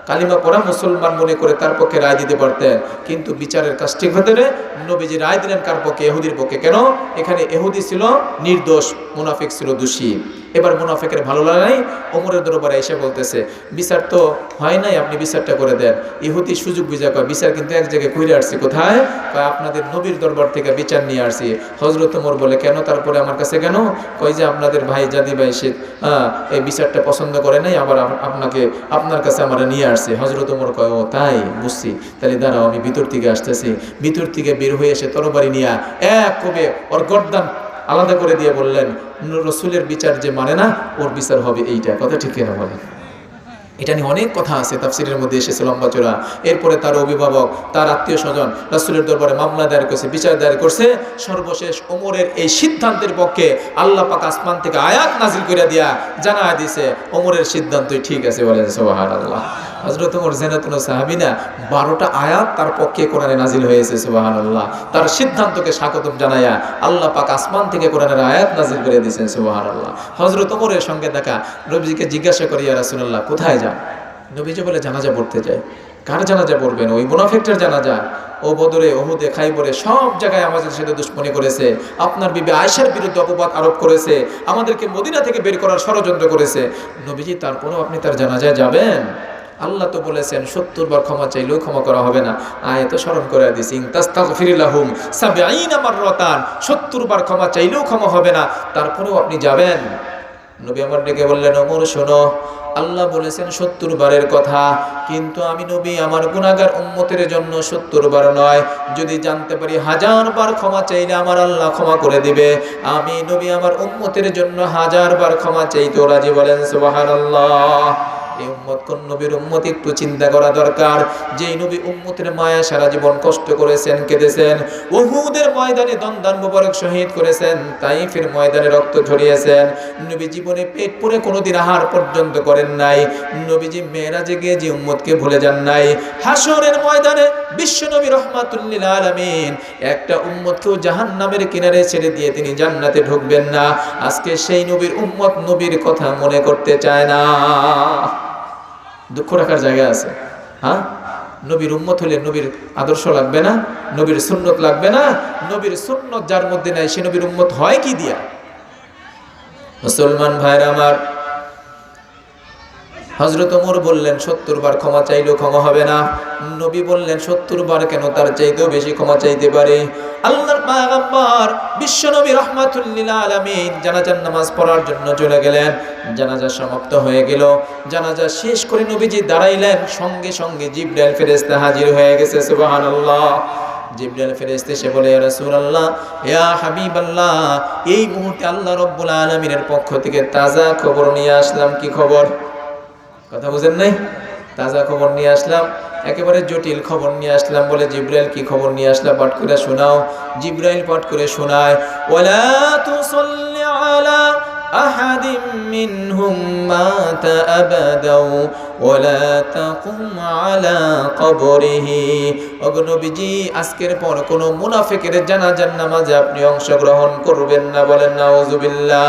কালিমা পড়া মুসলমান মনে করে তার পক্ষে রায় দিতে পারতেন, কিন্তু বিচারের কাজটি ভেতরে নবীজি রায় দিলেন কার পক্ষে? ইহুদির পক্ষে। কেন? এখানে ইহুদি ছিল নির্দোষ, মুনাফিক ছিল দোষী। এবার মুনাফিকের ভালো লাগে নাই, ওমরের দরবারে এসে বলতেছে, বিচার তো হয় নাই, আপনি বিচারটা করে দেন। ইহুদি সুযোগ বুঝা কয়, বিচার কিন্তু এক জায়গায় কইরে আসছি। কোথায়? কয়, আপনাদের নবীর দরবার থেকে বিচার নিয়ে আসছি। হযরত ওমর বলে, কেন? তারপরে আমার কাছে কেন? কয় যে আপনাদের ভাই জাদি ভাই সে এই বিচারটা পছন্দ করে নাই, আবার আপনার কাছে আমরা নিয়ে আসছি। হযরত ওমর কয়, ও তাই, বুঝছি, তাহলে দাঁড়াও, আমি ভিতর থেকে আসতেছি। ভিতর থেকে বের হয়ে এসে তরবারি নিয়ে এক কবে ওর গর্দান আলাদা করে দিয়ে বললেন, রসুলের বিচার যে মানে না, ওর বিচার হবে এইটা। কথা ঠিক কিনা বলেন? এটা নিয়ে অনেক কথা আছে, তাফসিরের মধ্যে এসেছে লম্বা চড়া। এরপরে তার অভিভাবক, তার আত্মীয় স্বজন রাসূলের দরবারে মামলা দায়ের করছে, বিচার দায়ের করছে। সর্বশেষ ওমরের এই সিদ্ধান্তের পক্ষে আল্লাহ পাক আসমান থেকে আয়াত নাজিল করে দিয়া জানায় দিছে ওমরের সিদ্ধান্তই ঠিক আছে, বলেন সুবহানাল্লাহ। হযরত ওমর জেনাতুন সাহাবী না, 12টা আয়াত তার পক্ষে কোরআনে নাজিল হয়েছে, সুবহানাল্লাহ। তার সিদ্ধান্তকে স্বাগতম জানায়া আল্লাহ পাক আসমান থেকে কোরআনের আয়াত নাজিল করে দিয়েছেন, সুবহানাল্লাহ। হযরত ওমরের সঙ্গে দেখা নবীজিকে জিজ্ঞাসা করি, ইয়া রাসূলুল্লাহ কোথায় যান? নবীজি বলে জানাজা পড়তে যায়। কার জানাজা পড়বেন? ওই মুনাফিকটার জানাজা। ও বদরে, ওহুদে, খাইবরে সব জায়গায় আমাদের সাথে দুশ্মনী করেছে, আপনার বিবি আয়েশার বিরুদ্ধে অপবাদ আরোপ করেছে, আমাদেরকে মদিনা থেকে বের করার ষড়যন্ত্র করেছে। নবীজি তারপরেও আপনি তার জানাজায় যাবেন? আল্লাহ তো বলেছেন 70 বার ক্ষমা চাইলেও ক্ষমা করা হবে না। আয়াত স্মরণ করে দিছি, তাস্তাগফির লাহুম 70 মাররাতান, 70 বার ক্ষমা চাইলেও ক্ষমা হবে না, তারপরেও আপনি যাবেন? নবী আমার ডেকে বললেন, ওমর শোনো, আল্লাহ বলেছেন 70 বারের কথা, কিন্তু আমি নবী আমার গুনাহগার উম্মতের জন্য 70 বার নয়, যদি জানতে পারি 1000 বার ক্ষমা চাইলে আমার আল্লাহ ক্ষমা করে দিবে, আমি নবী আমার উম্মতের জন্য 1000 বার ক্ষমা চাইতে রাজি, বলেন সুবহানাল্লাহ। এই উম্মত কোন নবীর উম্মত একটু চিন্তা করা দরকার। যেই নবী উম্মতের মায়া সারা জীবন কষ্ট করেছেন, কেঁদেছেন, উহুদের ময়দানে দন্দান মোবারক শহীদ করেছেন, তাইফের ময়দানে রক্ত ঝরিয়েছেন, নবী জীবনে পেট পুরে কোনোদিন আহার পর্যন্ত করেন নাই, নবীজি মেরাজে গিয়ে যে উম্মতকে ভুলে যান নাই, হাসরের ময়দানে বিশ্ব নবী রাহমাতুল লিল আলামিন একটা উম্মতকেও জাহান্নামের কিনারে ছেড়ে দিয়ে তিনি জান্নাতে ঢুকবেন না। আজকে সেই নবীর উম্মত নবীর কথা মনে করতে চায় না। দুঃখ রাখার জায়গা আছে। হ্যাঁ, নবীর উম্মত হলে নবীর আদর্শ লাগবে না, নবীর সুন্নত লাগবে না? নবীর সুন্নত যার মধ্যে নাই সে নবীর উম্মত হয় কি দিয়া? মুসলমান ভাইরা আমার, হযরত ওমর বললেন 70 বার ক্ষমা চাইলেও ক্ষমা হবে না। নবী বললেন 70 বার কেন, তার চাইতেও বেশি ক্ষমা চাইতে পারে। আল্লাহর পয়গম্বর বিশ্ব নবী রাহমাতুল লিল আলামিন জানাজার নামাজ পড়ার জন্য চলে গেলেন। জানাজা সমাপ্ত হয়ে গেল, জানাজা শেষ করে নবীজি দাঁড়াইলেন, সঙ্গে সঙ্গে জিবরাইল ফেরেশতা হাজির হয়ে গেছে, সুবহানাল্লাহ। জিবরাইল ফেরেশতা এসে বলে, ইয়া রাসূলুল্লাহ, ইয়া হাবিবাল্লাহ, এই মুহূর্তে আল্লাহ রাব্বুল আলামিনের পক্ষ থেকে তাজা খবর নিয়ে আসলাম। কি খবর? কথা বুঝেন নাই? তাজা খবর নিয়ে আসলাম, একেবারে জটিল খবর নিয়ে আসলাম। বলে, জিবরাইল কি খবর নিয়ে আসলা? পাঠ করে শোনাও। জিবরাইল পাঠ করে শোনায়, ওয়ালা তুসাল্লি আলা আহাদিম মিনহুম মাতা আবাদাও ওয়ালা তাকুম আলা কবরিহি। ওগো নবীজি, আজকের পর কোন মুনাফিকের জানাজার নামাজে আপনি অংশগ্রহণ করবেন না, বলেন নাউযুবিল্লাহ।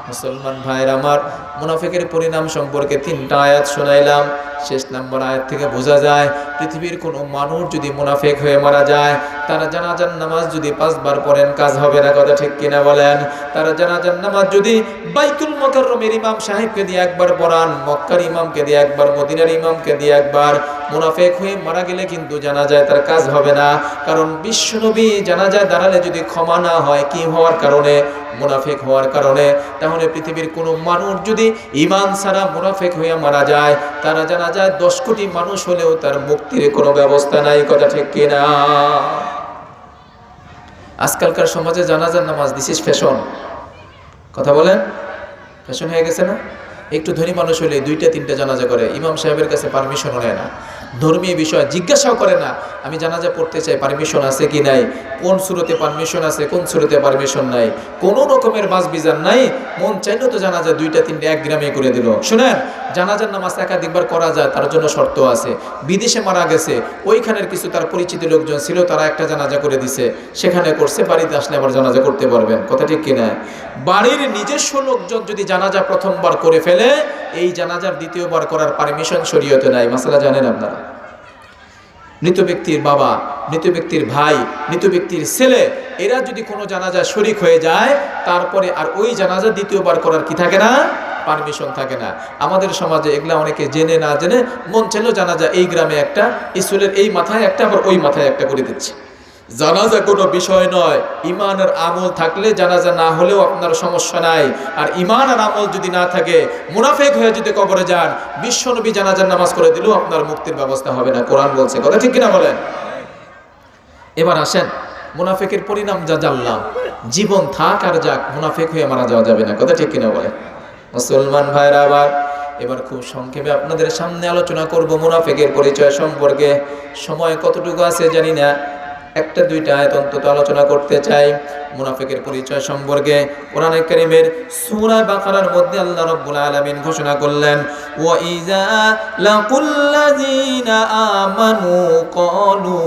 মুসলমান ভাইরা আমার, মুনাফিকের পরিণাম সম্পর্কে 3টা আয়াত শোনাইলাম। শেষ নাম্বার আয়াত থেকে বোঝা যায়, পৃথিবীর কোনো মানুষ যদি মুনাফিক হয়ে মারা যায়, তারা জানাজার নামাজ যদি 5 বার পড়েন কাজ হবে না, কথা ঠিক কিনা বলেন? তারা জানাজার নামাজ যদি বাইতুল মুকাররমের ইমাম সাহেবকে দিয়ে একবার পড়ান, মক্কার ইমামকে দিয়ে একবার, মদিনার ইমামকে দিয়ে একবার, মুনাফিক হয়ে মারা গেলে কিন্তু জানাজায় তার কাজ হবে না। কারণ বিশ্বনবী জানাজায় দাঁড়ালে যদি ক্ষমা না হয়, কি হওয়ার কারণে? মুনাফিক হওয়ার কারণে। তাহলে পৃথিবীর কোনো মানুষ যদি ঈমান ছাড়া মুনাফিক হয়ে মারা যায়, তারা জানাজায় 10 কোটি মানুষ হলেও তার মুক্তির কোনো ব্যবস্থা নাই, কথা ঠিক কিনা? আজকালকার সমাজে জানাজার নামাজ দিস ইজ ফ্যাশন, কথা বলেন? ফ্যাশন হয়ে গেছে না? একটু ধনী মানুষ হলে 2টা 3টা জানাজা করে, ইমাম সাহেবের কাছে পারমিশনও নেয় না, ধর্মীয় বিষয় জিজ্ঞাসাও করে না, আমি জানাজা পড়তে চাই, পারমিশন আছে কি নাই, কোন সূরতে পারমিশন আছে, কোন সূরতে পারমিশন নাই, কোনো রকমের বাজবিজার নাই। মন চাইলেও তো জানাজা 2টা 3টা 1 গ্রামে করে দিল। শুনেন, জানাজার নামাজ একাধিকবার করা যায়, তার জন্য শর্ত আছে। বিদেশে মারা গেছে, ওইখানের কিছু তার পরিচিত লোকজন ছিল, তারা একটা জানাজা করে দিছে, সেখানে করছে, বাড়িতে আসলে আবার জানাজা করতে পারবেন, কথা ঠিক কিনা? বাড়ির নিজস্ব লোকজন যদি জানাজা প্রথমবার করে ফেলে, এই জানাজার দ্বিতীয়বার করার পারমিশন শরীয়তে নাই। মাসালা জানেন আপনারা? মৃত ব্যক্তির বাবা, মৃত ব্যক্তির ভাই, মৃত ব্যক্তির ছেলে, এরা যদি কোনো জানাজা শরীক হয়ে যায়, তারপরে আর ওই জানাজা দ্বিতীয়বার করার কি থাকে না? পারমিশন থাকে না। আমাদের সমাজে এগুলা অনেকে জেনে না জেনে মন চাইলো জানাজা এই গ্রামে একটা, স্কুলের এই মাথায় একটা, আবার ওই মাথায় একটা করে দিচ্ছে। জানাজা কোনো বিষয় নয়, ঈমান আর আমল থাকলে জানাজা না হলেও আপনার সমস্যা নাই। আর ঈমান আর আমল যদি না থাকে, মুনাফিক হয়ে যদি কবরে যান, বিশ্বনবী জানাজার নামাজ করে দিলেও আপনার মুক্তির ব্যবস্থা হবে না, কোরআন বলছে, কথা ঠিক কিনা বলেন? এবার আসেন, মুনাফিকের পরিণাম যা জানলাম, জীবন থাক আর যাক মুনাফিক হয়ে মারা যাওয়া যাবে না, কথা ঠিক কিনা বলেন? মুসলমান ভাইরা, আবার এবার খুব সংক্ষেপে আপনাদের সামনে আলোচনা করব মুনাফিকের পরিচয় সম্পর্কে। সময় কতটুকু আছে জানি না, একটা দুইটা আয়াত অন্তত আলোচনা করতে চাই মুনাফিকের পরিচয় সম্পর্কে। কোরআনে কারীমের সূরা বাকারার মধ্যে আল্লাহ রাব্বুল আলামিন ঘোষণা করলেন, ওয়া ইযা লাকুল্লাযীনা আমানু ক্বালু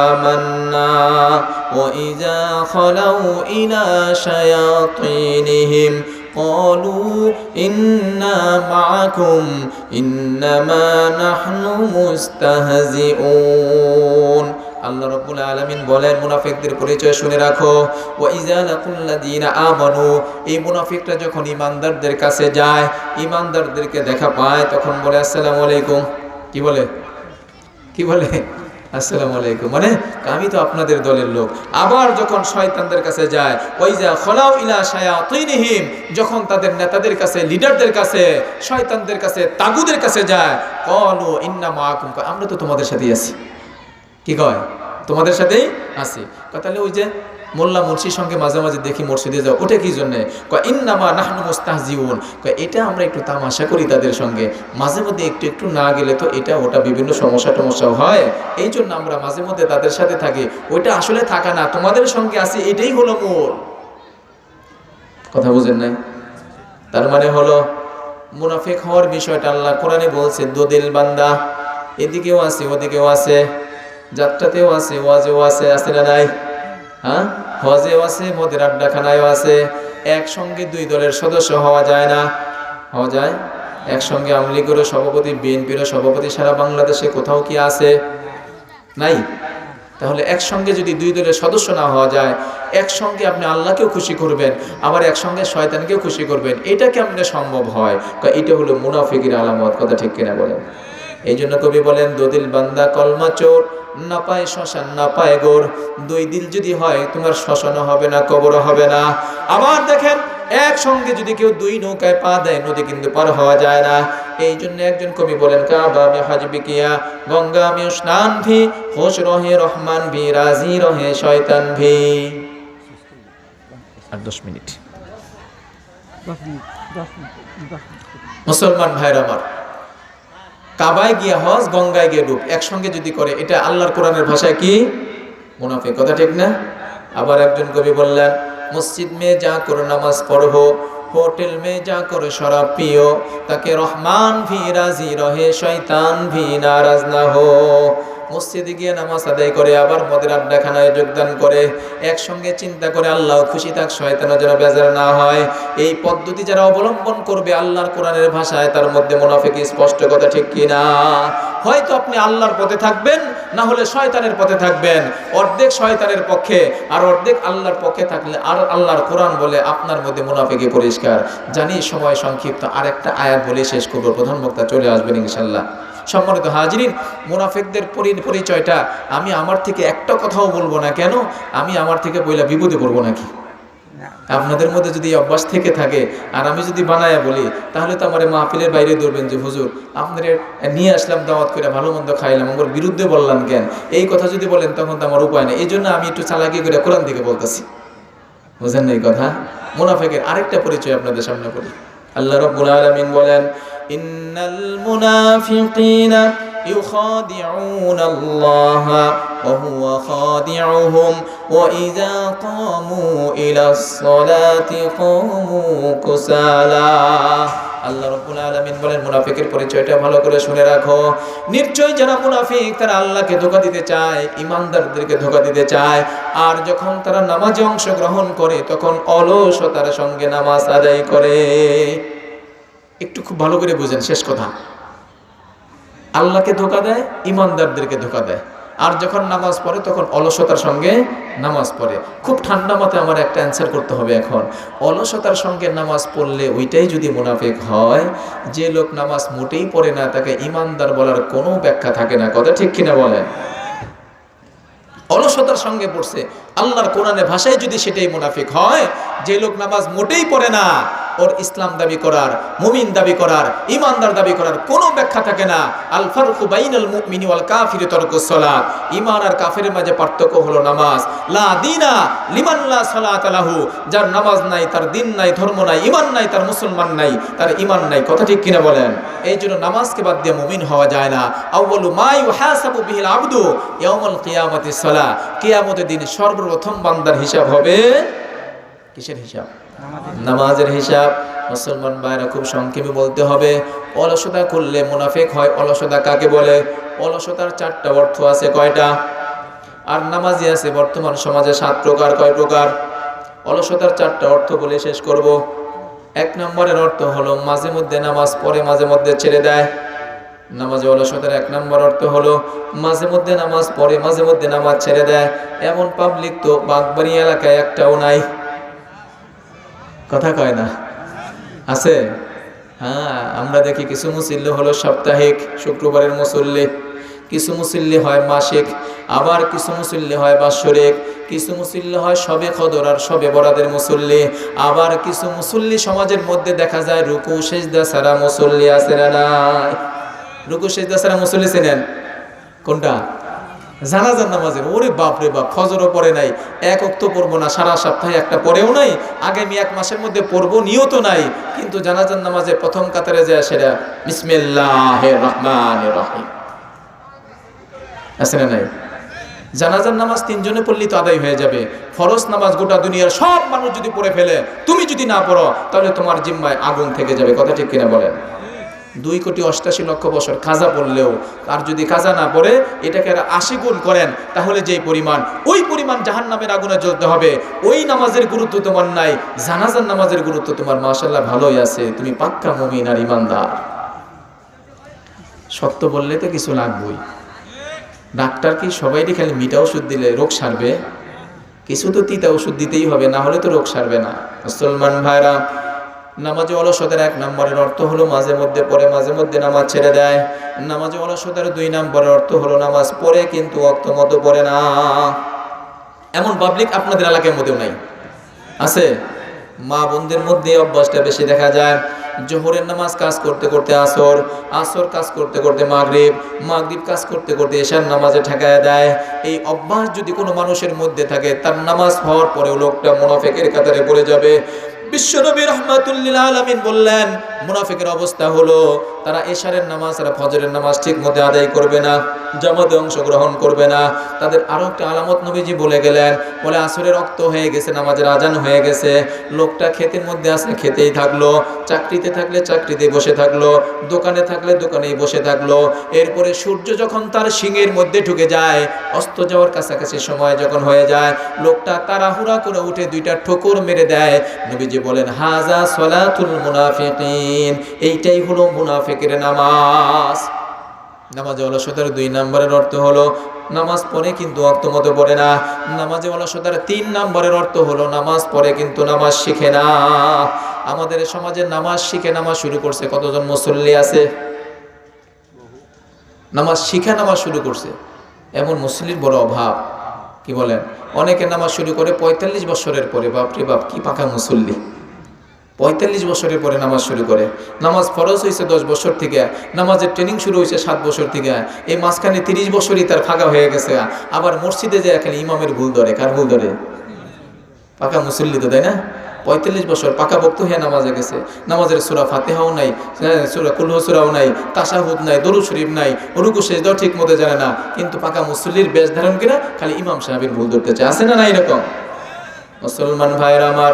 আমান্না ওয়া ইযা খালাউ ইলা শায়াতিনিহিম قالوا إنا معكم إنما نحن مستهزئون। আল্লাহ রাব্বুল আলামিন বলেন মুনাফিকদের পরিচয় শুনে রাখো। ওয়া ইযা লাকুল্লাযীনা আমানু, এই মুনাফিকরা যখন ঈমানদারদের কাছে যায়, ঈমানদারদেরকে দেখা পায়, তখন বলে আসসালামু আলাইকুম। কি বলে আসসালামু আলাইকুম, মানে আমি তো আপনাদের দলের লোক। আবার যখন শয়তানদের কাছে যায়, ওয়াইজা খলাউ ইলা শায়াতিনহিম, যখন তাদের নেতাদের কাছে, লিডারদের কাছে, শয়তানদের কাছে, তাগুদের কাছে যায়, ক্বালু ইন্না মাআকুম, আমরা তো তোমাদের সাথেই আছি। কি কয়? তোমাদের সাথেই আছি। তাহলে ওই যে মোল্লা মুন্সির সঙ্গে মাঝে মাঝে দেখি মসজিদে যাও, ওটা কি জন্যে? কয় ইন্নামা নাহনু মুস্তাহজিউন, কয় এটা আমরা একটু তামাশা করি তাদের সঙ্গে, মাঝে মধ্যে একটু একটু না গেলে তো এটা ওটা বিভিন্ন সমস্যা হয়, এই জন্য আমরা মাঝে মধ্যে তাদের সাথে থাকি। ওইটা আসলে থাকা না, তোমাদের সঙ্গে আছি, এটাই হলো মূল কথা। বুঝেন নাই? তার মানে হলো মুনাফিক হওয়ার বিষয়টা আল্লাহ কোরআনে বলছে, দোদিল বান্দা, এদিকেও আছে ওদিকেও আছে, যাত্রাতেও আছে, ওয়াজেও আছে, আছে না নাই? হ্যাঁ, হজেও আছে, মদের আড্ডাখানায়ও আছে। একসঙ্গে দুই দলের সদস্য হওয়া যায় না? হওয়া যায়। একসঙ্গে আওয়ামী লীগেরও সভাপতি, বিএনপিরও সভাপতি সারা বাংলাদেশে কোথাও কি আছে? নাই। তাহলে একসঙ্গে যদি দুই দলের সদস্য না হওয়া যায়, একসঙ্গে আপনি আল্লাহকেও খুশি করবেন, আবার একসঙ্গে শয়তানকেও খুশি করবেন, এটা কেমনে সম্ভব হয়? এটা হলো মুনাফিকের আলামত। কথা ঠিক কিনা বলেন? এই জন্য কবি বলেন, দোদিল বান্দা কলমা চোর, না পায় শ্মশান না পায় গোর। দুই দিল যদি হয় তোমার শ্মশানও হবে না, কবরও হবে না। আবার দেখেন, একসঙ্গে যদি কেউ দুই নৌকায় পা দেয়, নদী কিন্তু পার হওয়া যায় না। এই জন্য একজন কবি বলেন, কাবা মে হজ বিকিয়া, গঙ্গা মে স্নান ভি, খুশ রহে রহমান ভি, রাজি রহে শয়তান ভি। আর 10 মিনিট। মুসলমান ভাইরা আমার, কাবায় গিয়ে হজ, গঙ্গায় গিয়ে ডুব একসঙ্গে যদি করে, এটা আল্লাহর কোরআনের ভাষায় কি? মুনাফিক। কথা ঠিক না? আবার একজন কবি বললেন, মসজিদ মে যা করো নামাজ পড়ো, হোটেল মে যা করো শরাব পিও, তাকে রহমান ভি রাজি রহে শয়তান ভি নারাজ না হো। মসজিদে গিয়ে নামাজ আদায় করে, আবার মদের আড্ডাখানায় যোগদান করে, একসঙ্গে চিন্তা করে আল্লাহ খুশি থাক, শয়তানও যেন বেজার না হয়। এই পদ্ধতি যারা অবলম্বন করবে আল্লাহর কোরআনের ভাষায়, তার মধ্যে মুনাফিক স্পষ্ট। কথা ঠিক কিনা? হয়তো আপনি আল্লাহর পথে থাকবেন, না হলে শয়তানের পথে থাকবেন। অর্ধেক শয়তানের পক্ষে আর অর্ধেক আল্লাহর পক্ষে থাকলে, আর আল্লাহর কোরআন বলে আপনার মধ্যে মুনাফিকি পরিষ্কার। জানি সময় সংক্ষিপ্ত, আরেকটা আয়াত বলে শেষ করব, প্রধান বক্তা চলে আসবেন ইনশাল্লাহ। সম্মানিত হাজিরিন, মুনাফিকদের পরিচয়টা আমি আমার থেকে একটা কথাও বলবো না। কেন? আমি আমার থেকে বইলা বিপদে পড়বো নাকি? আপনাদের মধ্যে যদি অভ্যাস থেকে থাকে আর আমি যদি বানায়া বলি, তাহলে তো আমার মাহফিলের বাইরে ধরবেন যে হুজুর আপনাদের নিয়ে আসলাম দাওয়াত করে, ভালো মন্দ খাইলাম, আমার বিরুদ্ধে বললাম কেন? এই কথা যদি বলেন তখন তো আমার উপায় নেই। এই জন্য আমি একটু চালাকি করে কোরআন থেকে বলতেছি। বুঝেন না এই কথা? মুনাফিকের আরেকটা পরিচয় আপনাদের সামনে বলি। আল্লাহ রাব্বুল আলামিন বলেন, ইন্নাল মুনাফিকিনা ইউখাদিউনা আল্লাহ ওয়া হুয়া খাদিউহুম ওয়া ইযা কামু ইলাস সালাতি কামু কুসালা। আল্লাহ রাব্বুল আলামিন বলেন, মুনাফিকের পরিচয়টা ভালো করে শুনে রাখো। নিশ্চয় যারা মুনাফিক, তারা আল্লাহকে ধোঁকা দিতে চায়, ঈমানদারদেরকে ধোঁকা দিতে চায়। আর যখন তারা নামাজে অংশগ্রহণ করে, তখন অলসতার সঙ্গে নামাজ আদায় করে। একটু খুব ভালো করে বুঝেন, শেষ কথা। আল্লাহকে ধোঁকা দেয়, ঈমানদারদেরকে ধোঁকা দেয়। আর যখন নামাজ পড়ে তখন অলসতার সঙ্গে নামাজ পড়ে। খুব ঠান্ডা মতে আমার একটা অ্যান্সার করতে হবে এখন। অলসতার সঙ্গে নামাজ পড়লে ওইটাই যদি মুনাফিক হয়, যে লোক নামাজ মোটেই পড়ে না তাকে ঈমানদার বলার কোনো ব্যাখ্যা থাকে না। কথা ঠিক কিনা বলেন? অলসতার সঙ্গে পড়ছে, আল্লাহর কোরআনের ভাষায় যদি সেটাই মুনাফিক হয়, যে লোক নামাজ মোটেই পড়ে না ওর ইসলাম দাবি করার, মুমিন দাবি করার, ইমানদার দাবি করার কোনো ব্যাখ্যা থাকে না। আল ফারকু বাইনাল মুমিনি ওয়াল কাফিরি তারকুস সালাত। ঈমান আর কাফেরের মাঝে পার্থক্য হলো নামাজ। লা দীনা লিমান লা সালাত লাহু। যার নামাজ নাই, তার দিন নাই, ধর্ম নাই, ঈমান নাই, তার মুসলমান নাই, তার ঈমান নাই। কথা ঠিক কিনা বলেন? এই জন্য নামাজকে বাদ দিয়ে মুমিন হওয়া যায় না। আউয়ালু মা ইউহাসাবু বিহিল আবদু ইয়াউমাল কিয়ামাতিস সালাহ। কিয়ামতের দিন সর্বপ্রথম বান্দার হিসাব হবে কিসের হিসাব? নামাজের হিসাব। মুসলমান ভাইরা খুব সংক্ষেপে বলতে হবে, অলসতা করলে মুনাফিক হয়। অলসতা কাকে বলে? অলসতার 4টা অর্থ আছে। কয়টা? আর নামাজি আছে বর্তমান সমাজে 7 প্রকার। কয় প্রকার? অলসতার 4টা অর্থ বলে শেষ করব। 1 নম্বরের অর্থ হলো মাঝে মধ্যে নামাজ পড়ে মাঝে মধ্যে ছেড়ে দেয়। নামাজে অলসতার 1 নম্বর অর্থ হলো মাঝে মধ্যে নামাজ পড়ে মাঝে মধ্যে নামাজ ছেড়ে দেয়। এমন পাবলিক তো বাগবাড়ি এলাকায় একটাও নাই। কথা কয় না? আছে? হ্যাঁ, আমরা দেখি কিছু মুসল্লি হলো সাপ্তাহিক, শুক্রবারের মুসল্লি, কিছু মুসল্লি হয় মাসিক, আবার কিছু মুসল্লি হয় বাৎসরিক, কিছু মুসল্লি হয় সবে কদর আর সবে বরাতের মুসল্লি, আবার কিছু মুসল্লি সমাজের মধ্যে দেখা যায় রুকু সিজদা ছাড়া মুসল্লি আছে না নাই? রুকু সিজদা ছাড়া মুসল্লি চেনেন কোনটা? জানাজার নামাজের। ওরে বাপ রে বাপ, ফজরও পড়ে নাই, 1 ওয়াক্ত পড়বো না, সারা সপ্তাহে একটা পড়েও নাই, আগামী 1 মাসের মধ্যে পড়বো নিয়ত নাই, কিন্তু জানাজার নামাজে প্রথম কাতারে যায় সেটা বিসমিল্লাহির রহমানির রহিম আছে না নাই? জানাজার নামাজ 3 জনে পড়লেই তো আদায় হয়ে যাবে। ফরজ নামাজ গোটা দুনিয়ার সব মানুষ যদি পড়ে ফেলে, তুমি যদি না পড়ো, তাহলে তোমার জিম্মায় আগুন থেকে যাবে। কথা ঠিক কিনা বলেন? 2,88,00,000 বছর কাজা পড়লেও, আর যদি কাজা না পড়ে এটাকে 80 গুণ করেন, তাহলে যেই পরিমাণ, ওই পরিমাণ জাহান্নামের আগুনে জ্বলতে হবে। ওই নামাজের গুরুত্ব তোমার নাই, জানাজার নামাজের গুরুত্ব তোমার মাশাআল্লাহ ভালোই আছে। তুমি পাক্কা মুমিন আর ইমানদার। সত্য বললে তো কিছু লাগবেই। ডাক্তার কি সবাইকে খালি মিঠা ওষুধ দিলে রোগ সারবে? কিছু তো তিতা ওষুধ দিতেই হবে, না হলে তো রোগ সারবে না। মুসলমান ভাইরা, নামাজে অলসতার 1 নম্বরের অর্থ হলো মাঝে মধ্যে পড়ে মাঝে মধ্যে নামাজ ছেড়ে দেয়। নামাজে অলসতার 2 নম্বরের অর্থ হলো নামাজ পড়ে কিন্তু ওয়াক্ত মতো পড়ে না। এমন পাবলিক আপনাদের এলাকার মধ্যেও নাই? আছে? মা বোনদের মধ্যে অভ্যাসটা বেশি দেখা যায়। জোহরের নামাজ কাজ করতে করতে আসর, আসর কাজ করতে করতে মাগরিব, মাগরিব কাজ করতে করতে এশার নামাজে ঠেকায় দেয়। এই অভ্যাস যদি কোনো মানুষের মধ্যে থাকে, তার নামাজ হওয়ার পরেও লোকটা মুনাফিকের কাতারে পড়ে যাবে। বিশ্বনবী রাহমাতুল লিল আলামিন বললেন, মুনাফিকের অবস্থা হলো তারা এশারের নামাজ আর ফজরের নামাজ ঠিক মতো আদায় করবে না, জামাতে অংশগ্রহণ করবে না। তাদের আরো একটা আলামত নবীজি বলে গেলেন, বলে আসরের রক্ত হয়ে গেছে, নামাজের আজান হয়ে গেছে, লোকটা ক্ষেতের মধ্যে আসলে খেতেই থাকলো, চাকরিতে থাকলে চাকরিতে বসে থাকলো, দোকানে থাকলে দোকানেই বসে থাকলো। এরপরে সূর্য যখন তার শিঙের মধ্যে ঢুকে যায়, অস্ত যাওয়ার কাছাকাছি সময় যখন হয়ে যায়, লোকটা তাড়াহুড়া করে উঠে 2টা ঠোকর মেরে দেয়। নবীজি বলেন, হাজা সলাতুল মুনাফিকিন, এইটাই হলো মুনাফিকের নামাজ। নামাজে অলসতার 2 নম্বরের অর্থ হলো নামাজ পড়ে কিন্তু ওয়াক্ত মতো পড়ে না। নামাজে অলসতার 3 নম্বরের অর্থ হলো নামাজ পড়ে কিন্তু নামাজ শিখে না। আমাদের সমাজে নামাজ শিখে নামাজ শুরু করছে কতজন মুসল্লি আছে? নামাজ শিখে নামাজ শুরু করছে এমন মুসল্লির বড় অভাব। কি বলেন? অনেকে নামাজ শুরু করে 45 বছরের পরে। বাপরে বাপ, কি পাকা মুসল্লি! 45 বছরের পরে নামাজ শুরু করে। নামাজ ফরজ হয়েছে 10 বছর থেকে, নামাজের ট্রেনিং শুরু হয়েছে 7 বছর থেকে। এই মাঝখানে 30 বছরই তার ফাঁকা হয়ে গেছে। আবার মসজিদে যায় খালি ইমামের ভুল ধরে। কার ভুল ধরে? পাকা মুসল্লি তো, তাই না? 45 বছর পাকা ভক্ত হয়ে নামাজে গেছে, নামাজের সূরা ফাতিহাও নাই, সূরা কুল সূরাও নাই, তাশাহুদ নাই, দরুদ শরীফ নাই, রুকু সিজদাও ঠিক মতো জানে না, কিন্তু পাকা মুসল্লির বেশ ধারণ করে খালি ইমাম সাহেবের ভুল ধরতে চায়। আছে না না এরকম? মুসলমান ভাইরা আমার,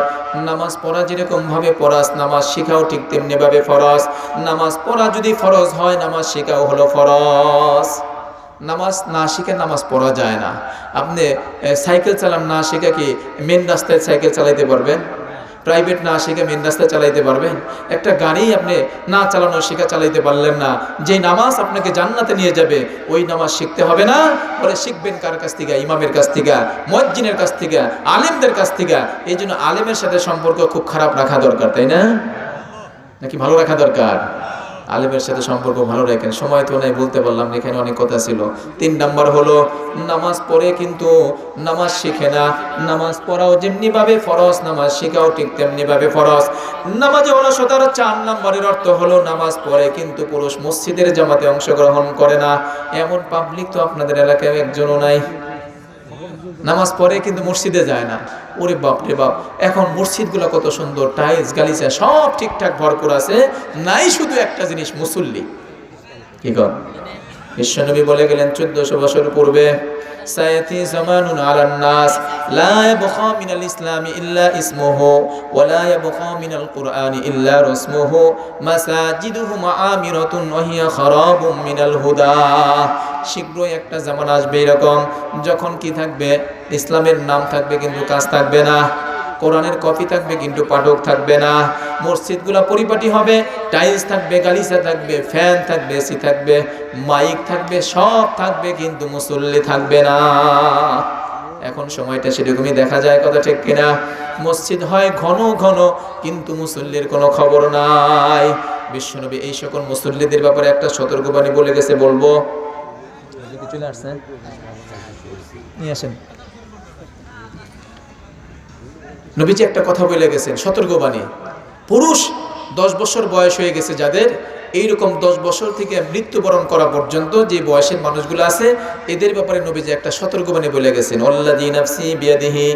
নামাজ পড়া যেরকম ভাবে ফরজ, নামাজ শিখাও ঠিক তেমনি ভাবে ফরজ। নামাজ পড়া যদি ফরজ হয়, নামাজ শিখাও হলো ফরজ। নামাজ না শিখে নামাজ পড়া যায় না। আপনি সাইকেল চালান না শিখে কি মেন রাস্তায় সাইকেল চালাইতে পারবেন? প্রাইভেট না শিখে মেন রাস্তায় চালাইতে পারবেন? একটা গাড়ি আপনি না চালানো শিখে চালাইতে পারলেন না, যে নামাজ আপনাকে জান্নাতে নিয়ে যাবে, ওই নামাজ শিখতে হবে না? বলে শিখবেন কার কাছ থেকে? ইমামের কাছ থেকে, মুয়াজ্জিনের কাছ থেকে, আলেমদের কাছ থেকে। এই জন্য আলেমের সাথে সম্পর্ক খুব খারাপ রাখা দরকার, তাই না? নাকি ভালো রাখা দরকার? আলেমের সাথে সম্পর্ক ভালো রাখেন। সময় তো নাই, বলতে পারলাম না, এখানে অনেক কথা ছিল। 3 নাম্বার হলো নামাজ পড়ে কিন্তু নামাজ শিখে না। নামাজ পড়াও যেমনি ভাবে ফরজ, নামাজ শিখাও ঠিক তেমনি ভাবে ফরজ। নামাজে অলসতার 4 নাম্বারের অর্থ হলো নামাজ পড়ে কিন্তু পুরুষ মসজিদের জামাতে অংশগ্রহণ করে না। এমন পাবলিক তো আপনাদের এলাকায় একজনও নাই। নামাজ পড়ে কিন্তু মসজিদে যায় না। ওরে বাপ রে বাপ, এখন মসজিদগুলো কত সুন্দর, টাইলস গালিচা সব ঠিকঠাক ভরপুর আছে, নাই শুধু একটা জিনিস, মুসল্লি। কি কর? বিশ্বনবী বলে গেলেন 1400 বছর পূর্বে, সায়াতি জামানুন আলান নাস লা ইয়াবকা মিনাল ইসলামি ইল্লা ইসমুহু ওয়া লা ইয়াবকা মিনাল কুরআনি ইল্লা রাসমুহু মাসাজিদুহুম আমিরাতুন ওয়া হিয়া খারাবুম মিনাল হুদা। শীঘ্রই একটা জামানা আসবে এরকম, যখন কি থাকবে? ইসলামের নাম থাকবে কিন্তু কাজ থাকবে না, কোরআনের কপি থাকবে কিন্তু পাঠক থাকবে না, মসজিদগুলো পরিপাটি হবে, টাইলস থাকবে, গালিচা থাকবে, ফ্যান থাকবে, এসি থাকবে, মাইক থাকবে, সব থাকবে কিন্তু মুসল্লি থাকবে না। এখন সময়টা সেরকমই দেখা যায়, কথা ঠিক কিনা? মসজিদ হয় ঘন ঘন কিন্তু মুসল্লির কোনো খবর নাই। বিশ্বনবী এই সকল মুসল্লিদের ব্যাপারে একটা সতর্কবাণী বলে গেছে, বলবো? চলে আসছেন, নিয়ে আসেন। নবীজি একটা কথা বলে গেছেন, সতর্কবাণী। পুরুষ 10 বছর বয়স হয়ে গেছে যাদের, এইরকম 10 বছর থেকে মৃত্যুবরণ করা পর্যন্ত যে বয়সের মানুষগুলো আছে, এদের ব্যাপারে নবীজি একটা সতর্কবাণী বলে গেছেন। আল্লাযী নাফসি বিয়াদিহি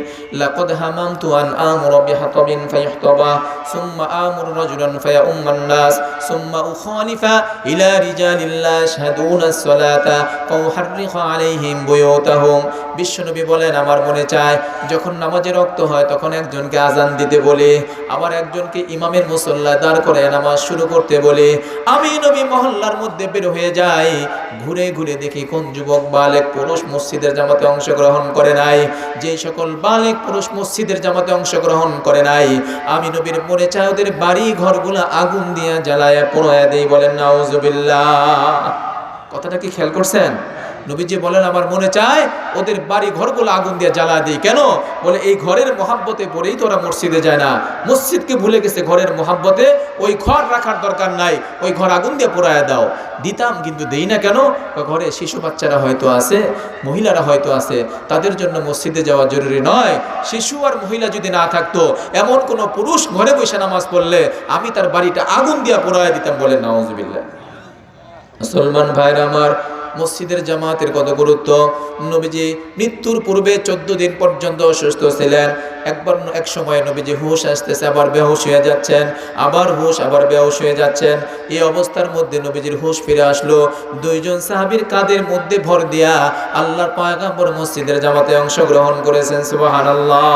লাকাদ হামামতু আন আমুরা বিহাতাবিন ফায়ুহতাবা সুম্মা আমুরু রাজুলান ফায়াউম্মান নাস সুম্মা উখালিফা ইলা রিজালিল্লাহ ইয়াশহাদুনা আস-সালাতা ফাউহাররিখা আলাইহিম বুয়ুতাহুম। বিশ্বনবী বলেন, আমার মনে চায় যখন নামাজের ওয়াক্ত হয় তখন একজনকে আজান দিতে বলে, আবার একজনকে ইমামের মুসল্লায় দাঁড় করে নামাজ শুরু করতে বলে। আমি নবী মহল্লার মধ্যে বের হয়ে যাই, ঘুরে ঘুরে দেখি কোন যুবক বালেক পুরুষ মসজিদের জামাতে অংশগ্রহণ করে নাই। যে সকল বালেক পুরুষ মসজিদের জামাতে অংশগ্রহণ করে নাই, আমি নবীর মনে চাই ওদের বাড়ি ঘরগুলো আগুন দিয়ে জ্বালায়া পোড়ায়া দেই। বলেন নাউজুবিল্লাহ। কথাটা কি খেয়াল করছেন? নবীজি বলেন, আমার মনে চায় ওদের বাড়ি ঘরগুলো আগুন দিয়ে জ্বালা দিই। কেন? বলে এই ঘরের মহাব্বতে পড়েই তো ওরা মসজিদে যায় না, মসজিদকে ভুলে গেছে ঘরের মহাব্বতে। ওই ঘর রাখার দরকার নাই, ওই ঘর আগুন দিয়ে পোড়ায় দাও। দিতাম কিন্তু দেই না। কেন? ঘরে শিশু বাচ্চারা হয়তো আছে, মহিলারা হয়তো আছে, তাদের জন্য মসজিদে যাওয়া জরুরি নয়। শিশু আর মহিলা যদি না থাকতো, এমন কোনো পুরুষ ঘরে বসে নামাজ পড়লে আমি তার বাড়িটা আগুন দিয়ে পোড়ায় দিতাম। বলেন নাউজুবিল্লাহ। মুসলমান ভাইরা আমার, মসজিদের জামাতের কত গুরুত্ব। নবীজি মৃত্যুর পূর্বে 14 দিন পর্যন্ত অসুস্থ ছিলেন। এক সময় নবীজি হুঁশ আসতেছে, আবার বেহুশ হয়ে যাচ্ছেন, আবার হুঁশ, আবার বেহুশ হয়ে যাচ্ছেন। এই অবস্থার মধ্যে নবীজির হুঁশ ফিরে আসলো। 2 জন সাহাবীর কাঁধের মধ্যে ভর দিয়া আল্লাহর পয়গম্বর মসজিদের জামাতে অংশগ্রহণ করেছেন। সুবহানাল্লাহ।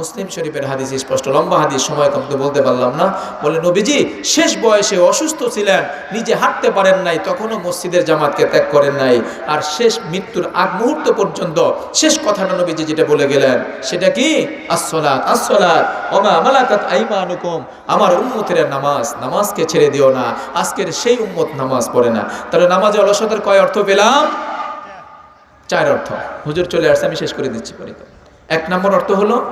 মুসলিম শরীফের হাদিস, স্পষ্ট লম্বা হাদিস, সময় কম তো বলতে পারলাম না। বলে নবীজি শেষ বয়সে অসুস্থ ছিলেন, নিজে হাঁটতে পারেন নাই, তখনও মসজিদের জামাতকে ত্যাগ করেন নাই। আর শেষ মৃত্যুর আগ মুহূর্ত পর্যন্ত শেষ কথাটা নবীজি যেটা বলে গেলেন, সেটা কি? আসসালাত আসসালাত ওয়া মা মালাকাত আইমানুকুম। আমার উম্মতের নামাজ, নামাজকে ছেড়ে দিও না। আজকের সেই উম্মত নামাজ পড়ে না। তাহলে নামাজে অলসতার কয় অর্থ পেলাম? 4 অর্থ। হুজুর চলে আসছে, আমি শেষ করে দিচ্ছি। 1 নম্বর অর্থ হলো